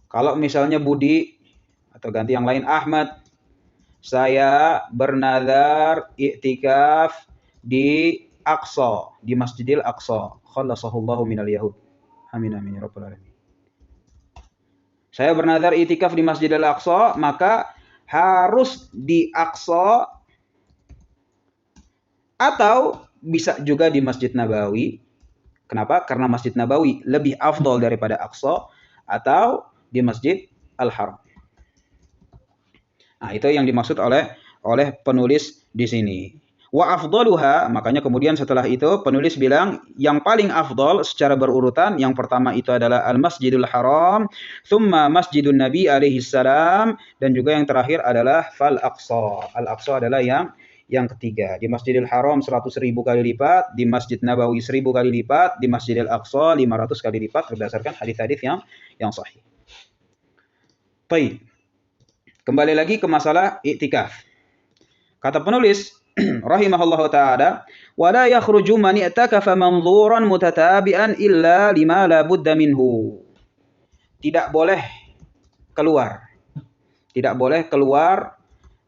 Kalau misalnya Budi, atau ganti yang lain Ahmad, saya bernadar iktikaf di Aqsa, di Masjidil Aqsa. Khallasahullahu minal yahud. Amin amin ya rabbal alamin. Saya bernadar iktikaf di Masjidil Aqsa, maka harus di Aqsa atau bisa juga di Masjid Nabawi. Kenapa? Karena Masjid Nabawi lebih afdal daripada Aqsa, atau di Masjid Al-Haram. Nah, itu yang dimaksud oleh penulis di sini. Wa afdaluha, makanya kemudian setelah itu penulis bilang yang paling afdal secara berurutan, yang pertama itu adalah Al-Masjidul Haram, thumma Masjidun Nabi alaihi salam, dan juga yang terakhir adalah Fal-Aqsa. Al-Aqsa adalah yang ketiga. Di Masjidil Haram 100.000 kali lipat, di Masjid Nabawi 1.000 kali lipat, di Masjidil Aqsa 500 kali lipat berdasarkan hadis-hadis yang sahih. Baik. Kembali lagi ke masalah iktikaf. Kata penulis rahimahullahu ta'ala, wa la yakhruju man i'takafa manzuran mutatabi'an illa lima la budda minhu. Tidak boleh keluar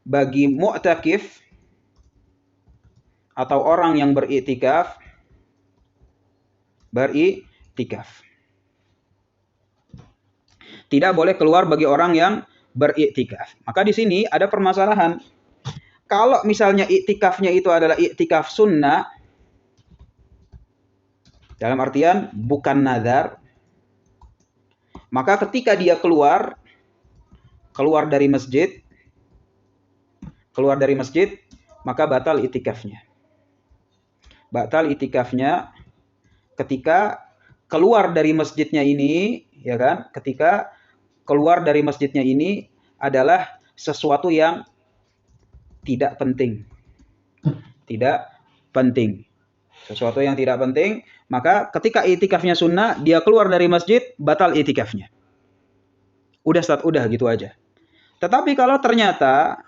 bagi mu'takif atau orang yang beriktikaf tidak boleh keluar bagi orang yang beriktikaf. Maka di sini ada permasalahan. Kalau misalnya iktikafnya itu adalah iktikaf sunnah, dalam artian bukan nazar, maka ketika dia keluar dari masjid, maka batal iktikafnya. Batal iktikafnya ketika keluar dari masjidnya ini, ya kan? Ketika keluar dari masjidnya ini adalah sesuatu yang tidak penting. Sesuatu yang tidak penting, maka ketika iktikafnya sunnah, dia keluar dari masjid, batal iktikafnya. Udah gitu aja. Tetapi kalau ternyata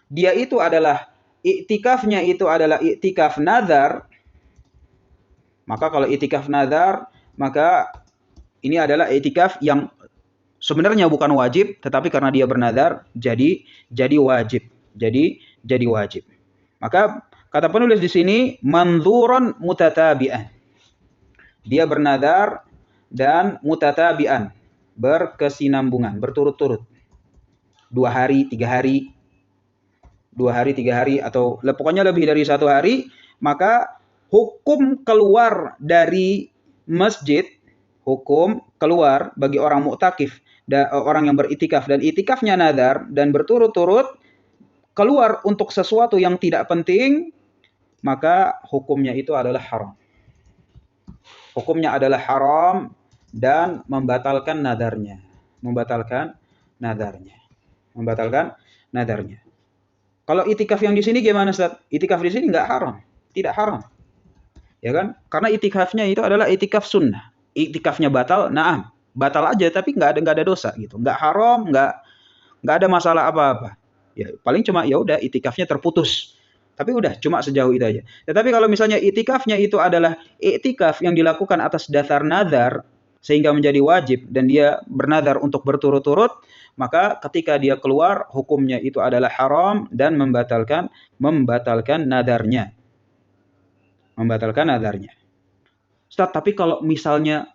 dia itu adalah iktikafnya itu adalah iktikaf nazar, maka kalau iktikaf nazar, maka ini adalah iktikaf yang sebenarnya bukan wajib, tetapi karena dia bernazar jadi wajib. Jadi wajib. Maka kata penulis di sini manzuran mutatabi'an. Dia bernazar dan mutatabi'an, berkesinambungan, berturut-turut. 2 hari, 3 hari. 2 hari, 3 hari atau pokoknya lebih dari 1 hari, maka hukum keluar dari masjid, hukum keluar bagi orang muktakif dan orang yang beriktikaf dan iktikafnya nazar dan berturut-turut keluar untuk sesuatu yang tidak penting, maka hukumnya itu adalah haram. Hukumnya adalah haram dan membatalkan nadarnya. Kalau itikaf yang di sini gimana, Ustaz? Itikaf di sini enggak haram, tidak haram. Ya kan? Karena itikafnya itu adalah itikaf sunnah. Itikafnya batal, na'am, batal aja tapi enggak ada dosa gitu. Enggak haram, enggak ada masalah apa-apa. Ya, paling cuma ya udah itikafnya terputus. Tapi udah cuma sejauh itu aja. Tetapi kalau misalnya itikafnya itu adalah itikaf yang dilakukan atas dasar nazar sehingga menjadi wajib dan dia bernazar untuk berturut-turut, maka ketika dia keluar hukumnya itu adalah haram dan membatalkan nadarnya. Ustaz, tapi kalau misalnya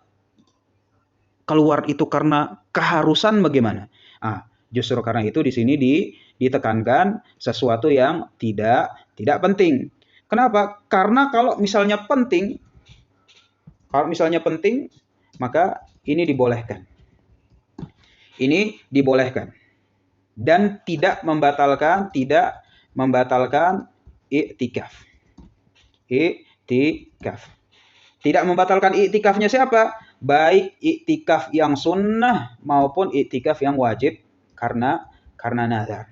keluar itu karena keharusan bagaimana? Justru karena itu di sini ditekankan sesuatu yang tidak penting. Kenapa? Karena kalau misalnya penting, maka ini dibolehkan. Dan tidak membatalkan iktikaf. Tidak membatalkan iktikafnya siapa? Baik iktikaf yang sunnah maupun iktikaf yang wajib karena nazar.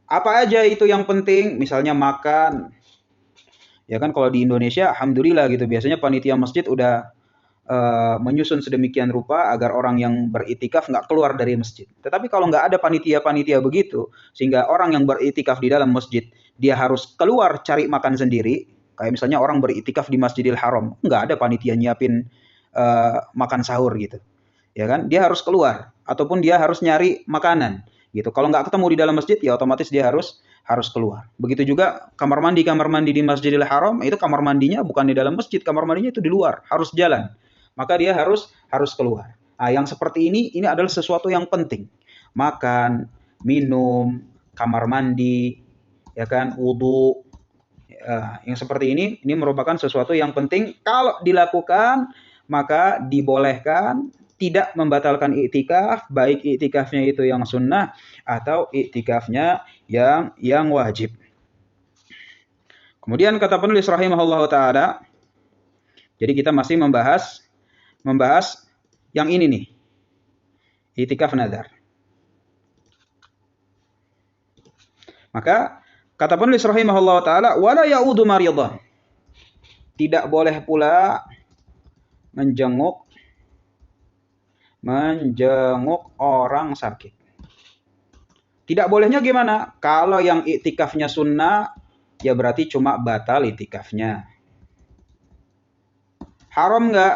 Apa aja itu yang penting? Misalnya makan. Ya kan kalau di Indonesia alhamdulillah gitu, biasanya panitia masjid udah menyusun sedemikian rupa agar orang yang beriktikaf nggak keluar dari masjid. Tetapi kalau nggak ada panitia begitu, sehingga orang yang beriktikaf di dalam masjid dia harus keluar cari makan sendiri, kayak misalnya orang beriktikaf di Masjidil Haram, nggak ada panitia nyiapin makan sahur gitu. Ya kan? Dia harus keluar ataupun dia harus nyari makanan gitu. Kalau nggak ketemu di dalam masjid ya otomatis dia harus keluar. Begitu juga kamar mandi di Masjidil Haram, itu kamar mandinya bukan di dalam masjid, kamar mandinya itu di luar, harus jalan. Maka dia harus keluar. Yang seperti ini adalah sesuatu yang penting. Makan, minum, kamar mandi, ya kan, wudu. Yang seperti ini merupakan sesuatu yang penting. Kalau dilakukan maka dibolehkan, tidak membatalkan iktikaf, baik iktikafnya itu yang sunnah atau iktikafnya yang wajib. Kemudian kata penulis rahimahullah ta'ala, jadi kita masih membahas yang ini nih, iktikaf nazar. Maka kata penulis rahimahullah ta'ala, wala ya'udu maridah. Tidak boleh pula menjenguk orang sakit. Tidak bolehnya gimana? Kalau yang iktikafnya sunnah, ya berarti cuma batal iktikafnya. Haram nggak?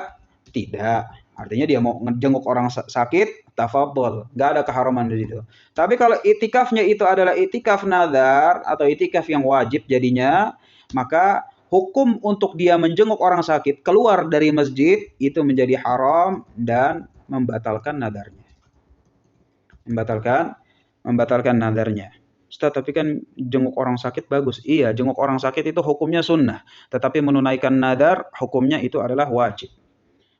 Tidak. Artinya dia mau ngejenguk orang sakit, tafadhol, nggak ada keharaman di situ. Tapi kalau itikafnya itu adalah itikaf nazar atau itikaf yang wajib jadinya, maka hukum untuk dia menjenguk orang sakit keluar dari masjid itu menjadi haram dan membatalkan nadarnya. Membatalkan nadarnya. Ustaz, tapi kan jenguk orang sakit bagus. Iya, jenguk orang sakit itu hukumnya sunnah. Tetapi menunaikan nadar, hukumnya itu adalah wajib.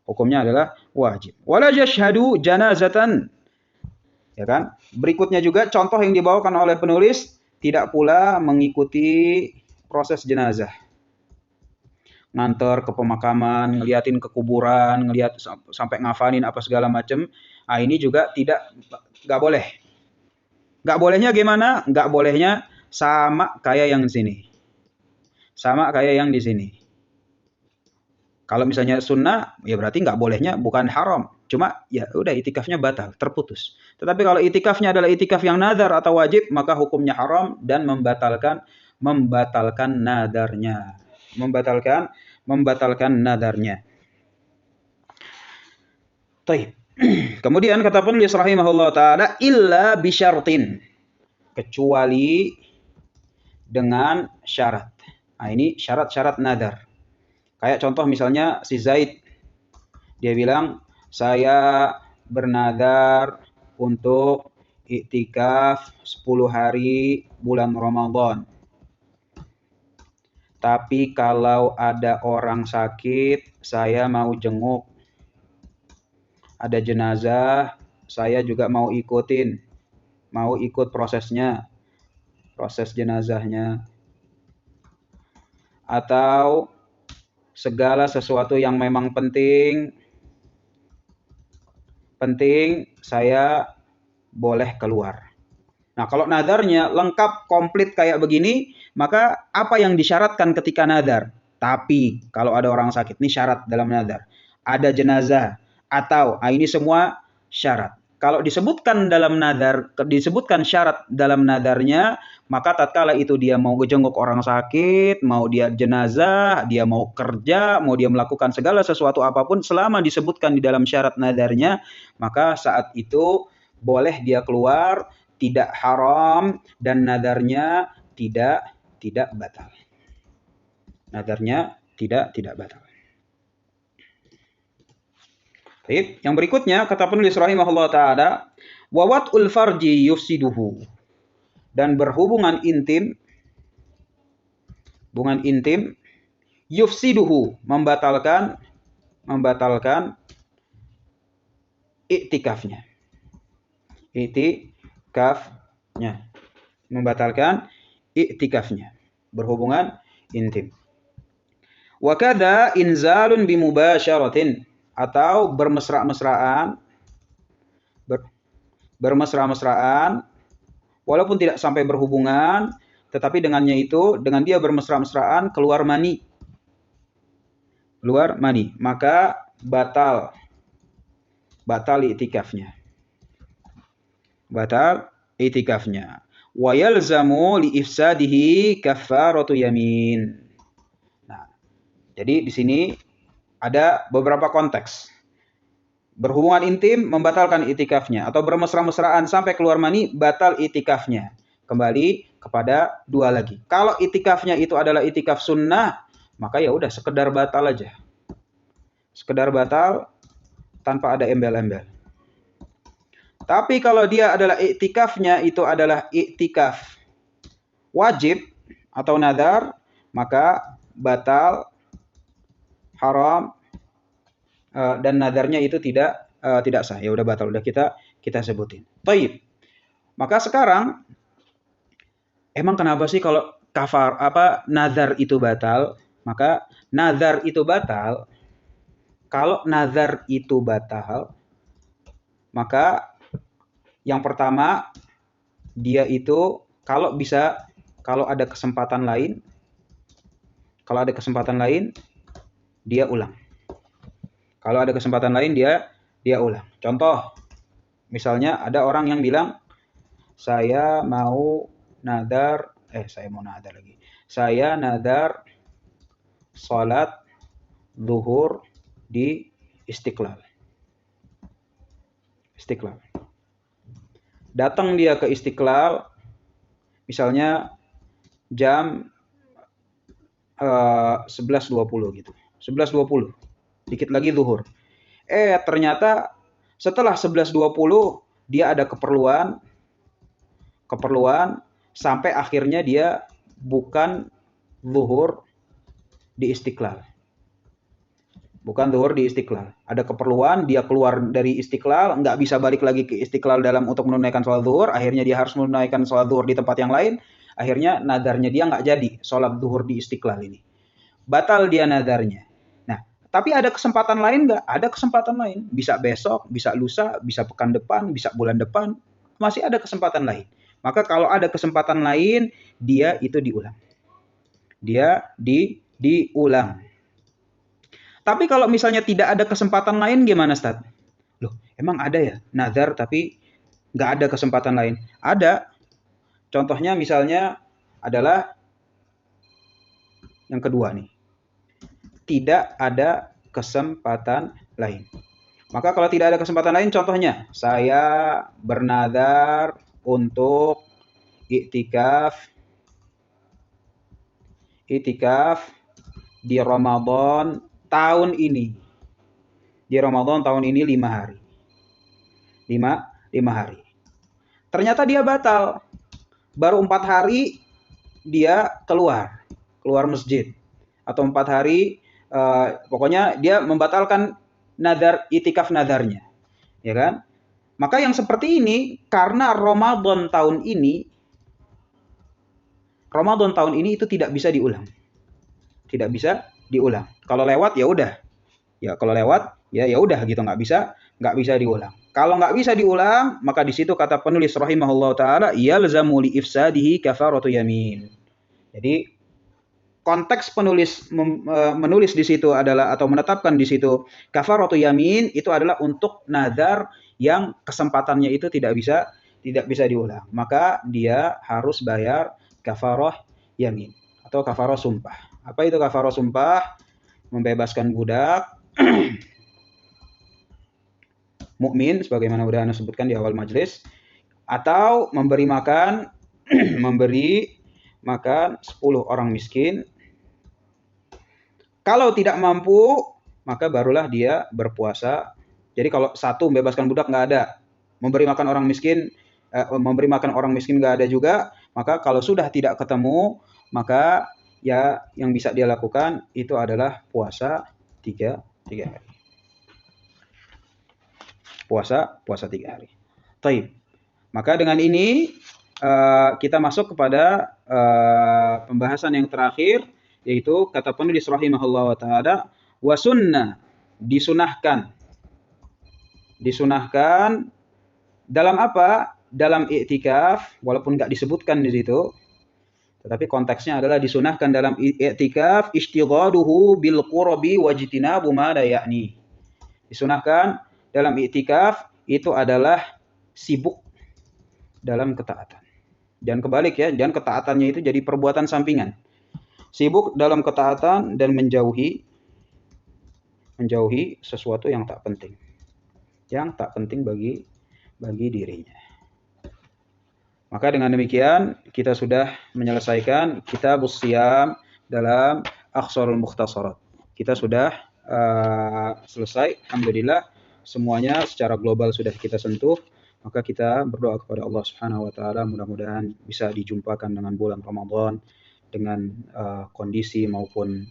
Hukumnya adalah wajib. Wala yashhadu janazatan. Ya kan? Berikutnya juga contoh yang dibawakan oleh penulis, tidak pula mengikuti proses jenazah. Nganter ke pemakaman, ngeliatin ke kuburan, ngeliat sampai ngafalin apa segala macam. Ah, ini juga nggak boleh. Nggak bolehnya gimana? Nggak bolehnya sama kayak yang di sini. Sama kayak yang di sini. Kalau misalnya sunnah, ya berarti nggak bolehnya bukan haram. Cuma ya udah itikafnya batal, terputus. Tetapi kalau itikafnya adalah itikaf yang nazar atau wajib, maka hukumnya haram dan membatalkan nadarnya. Membatalkan nadarnya. Baik. Kemudian kata penulis rahimahullah taala illa bisyartin, kecuali dengan syarat. Nah, ini syarat-syarat nadar. Kayak contoh misalnya si Zaid, dia bilang saya bernadar untuk iktikaf 10 hari bulan Ramadan. Tapi kalau ada orang sakit, saya mau jenguk. Ada jenazah, saya juga mau ikutin. Mau ikut prosesnya. Proses jenazahnya. Atau segala sesuatu yang memang penting saya boleh keluar. Nah, kalau nadarnya lengkap, komplit kayak begini, maka apa yang disyaratkan ketika nadar? Tapi kalau ada orang sakit, ini syarat dalam nadar. Ada jenazah, atau ini semua syarat. Kalau disebutkan syarat dalam nadarnya, maka tatkala itu dia mau jenguk orang sakit, mau dia jenazah, dia mau kerja, mau dia melakukan segala sesuatu apapun, selama disebutkan di dalam syarat nadarnya, maka saat itu boleh dia keluar, tidak haram, dan nadarnya tidak batal. Nadarnya tidak batal. Baik, yang berikutnya kata penulis rahimahullah taala, wa wat'ul farji yufsiduhu, dan berhubungan intim yufsiduhu, membatalkan iktikafnya. Membatalkan iktikafnya, berhubungan intim. Wa kadza inzalun bimubasyaratin, atau bermesra-mesraan walaupun tidak sampai berhubungan, tetapi dengan dia bermesra-mesraan keluar mani, maka batal iktikafnya. Wa yalzamu li ifsadihi kaffaratu yamin. Nah, jadi di sini ada beberapa konteks. Berhubungan intim membatalkan itikafnya, atau bermesra-mesraan sampai keluar mani batal itikafnya. Kembali kepada dua lagi. Kalau itikafnya itu adalah itikaf sunnah, maka ya udah sekedar batal aja. Sekedar batal tanpa ada embel-embel. Tapi kalau dia adalah iktikafnya itu adalah iktikaf wajib atau nadar, maka batal, haram, dan nadarnya itu tidak sah. Ya udah batal, udah kita sebutin. Baik. Maka sekarang emang kenapa sih kalau nazar itu batal? Maka nazar itu batal. Kalau nazar itu batal, maka yang pertama dia itu kalau ada kesempatan lain dia ulang. Kalau ada kesempatan lain dia ulang. Contoh, misalnya ada orang yang bilang, saya nadar salat zuhur di Istiqlal. Istiqlal. Datang dia ke Istiqlal, misalnya jam 11.20 gitu. 11.20. Dikit lagi zuhur. Ternyata setelah 11.20 dia ada keperluan sampai akhirnya dia bukan zuhur di Istiqlal. Bukan zuhur di Istiqlal. Ada keperluan, dia keluar dari Istiqlal, nggak bisa balik lagi ke Istiqlal untuk menunaikan sholat zuhur, akhirnya dia harus menunaikan sholat zuhur di tempat yang lain, akhirnya nadarnya dia nggak jadi sholat zuhur di Istiqlal ini. Batal dia nadarnya. Nah, tapi ada kesempatan lain nggak? Ada kesempatan lain. Bisa besok, bisa lusa, bisa pekan depan, bisa bulan depan. Masih ada kesempatan lain. Maka kalau ada kesempatan lain, dia itu diulang. Dia diulang. Tapi kalau misalnya tidak ada kesempatan lain gimana, Ustaz? Loh, emang ada ya nazar tapi nggak ada kesempatan lain? Ada. Contohnya misalnya adalah yang kedua nih. Tidak ada kesempatan lain. Maka kalau tidak ada kesempatan lain, contohnya saya bernazar untuk iktikaf di Ramadan tahun ini. Di Ramadan tahun ini 5 hari. 5 hari. Ternyata dia batal. Baru 4 hari dia keluar masjid. Atau 4 hari, pokoknya dia membatalkan nadar, itikaf nadarnya. Ya kan? Maka yang seperti ini, karena Ramadan tahun ini itu tidak bisa diulang. Tidak bisa diulang. Kalau lewat ya udah. Ya kalau lewat ya udah gitu, nggak bisa diulang. Kalau nggak bisa diulang, maka di situ kata penulis rahimahullah taala, yalzamu li ifsadihi kafaratu yamin. Jadi konteks menulis di situ adalah, atau menetapkan di situ kafaratu yamin, itu adalah untuk nazar yang kesempatannya itu tidak bisa diulang. Maka dia harus bayar kafarah yamin atau kafarah sumpah. Apa itu kafarah sumpah? Membebaskan budak mukmin sebagaimana udah Anda sebutkan di awal majelis, atau memberi makan 10 orang miskin. Kalau tidak mampu, maka barulah dia berpuasa. Jadi kalau satu membebaskan budak nggak ada, memberi makan orang miskin nggak ada juga, maka kalau sudah tidak ketemu, maka ya yang bisa dia lakukan itu adalah puasa 3 hari. Puasa 3 hari. Taib. Maka dengan ini kita masuk kepada pembahasan yang terakhir, yaitu kata penulis rahimahullah ta'ala, wa sunnah, disunahkan dalam apa? Dalam i'tikaf, walaupun nggak disebutkan di situ, tetapi konteksnya adalah disunahkan dalam i'tikaf istighaluhu bil qurbi wajtinabu ma la ya'ni. Disunahkan dalam i'tikaf itu adalah sibuk dalam ketaatan. Jangan kebalik ya, jangan ketaatannya itu jadi perbuatan sampingan. Sibuk dalam ketaatan dan menjauhi sesuatu yang tak penting. Yang tak penting bagi dirinya. Maka dengan demikian kita sudah menyelesaikan Kitabus Shiyam dalam Aqsarul Mukhtasarat. Kita sudah selesai, alhamdulillah, semuanya secara global sudah kita sentuh. Maka kita berdoa kepada Allah Subhanahu wa taala, mudah-mudahan bisa dijumpakan dengan bulan Ramadan dengan kondisi maupun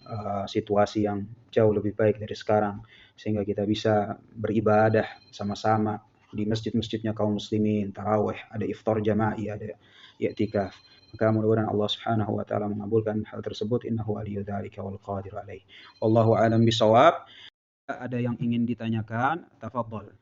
situasi yang jauh lebih baik dari sekarang, sehingga kita bisa beribadah sama-sama di masjid-masjidnya kaum muslimin, tarawih, ada iftar jama'i, ada i'tikaf. Maka mudah-mudahan Allah Subhanahu wa taala mengabulkan hal tersebut, innahu waliyyu dzalika wal qadir alaih. Wallahu a'lam bishawab. Ada yang ingin ditanyakan, tafadhol.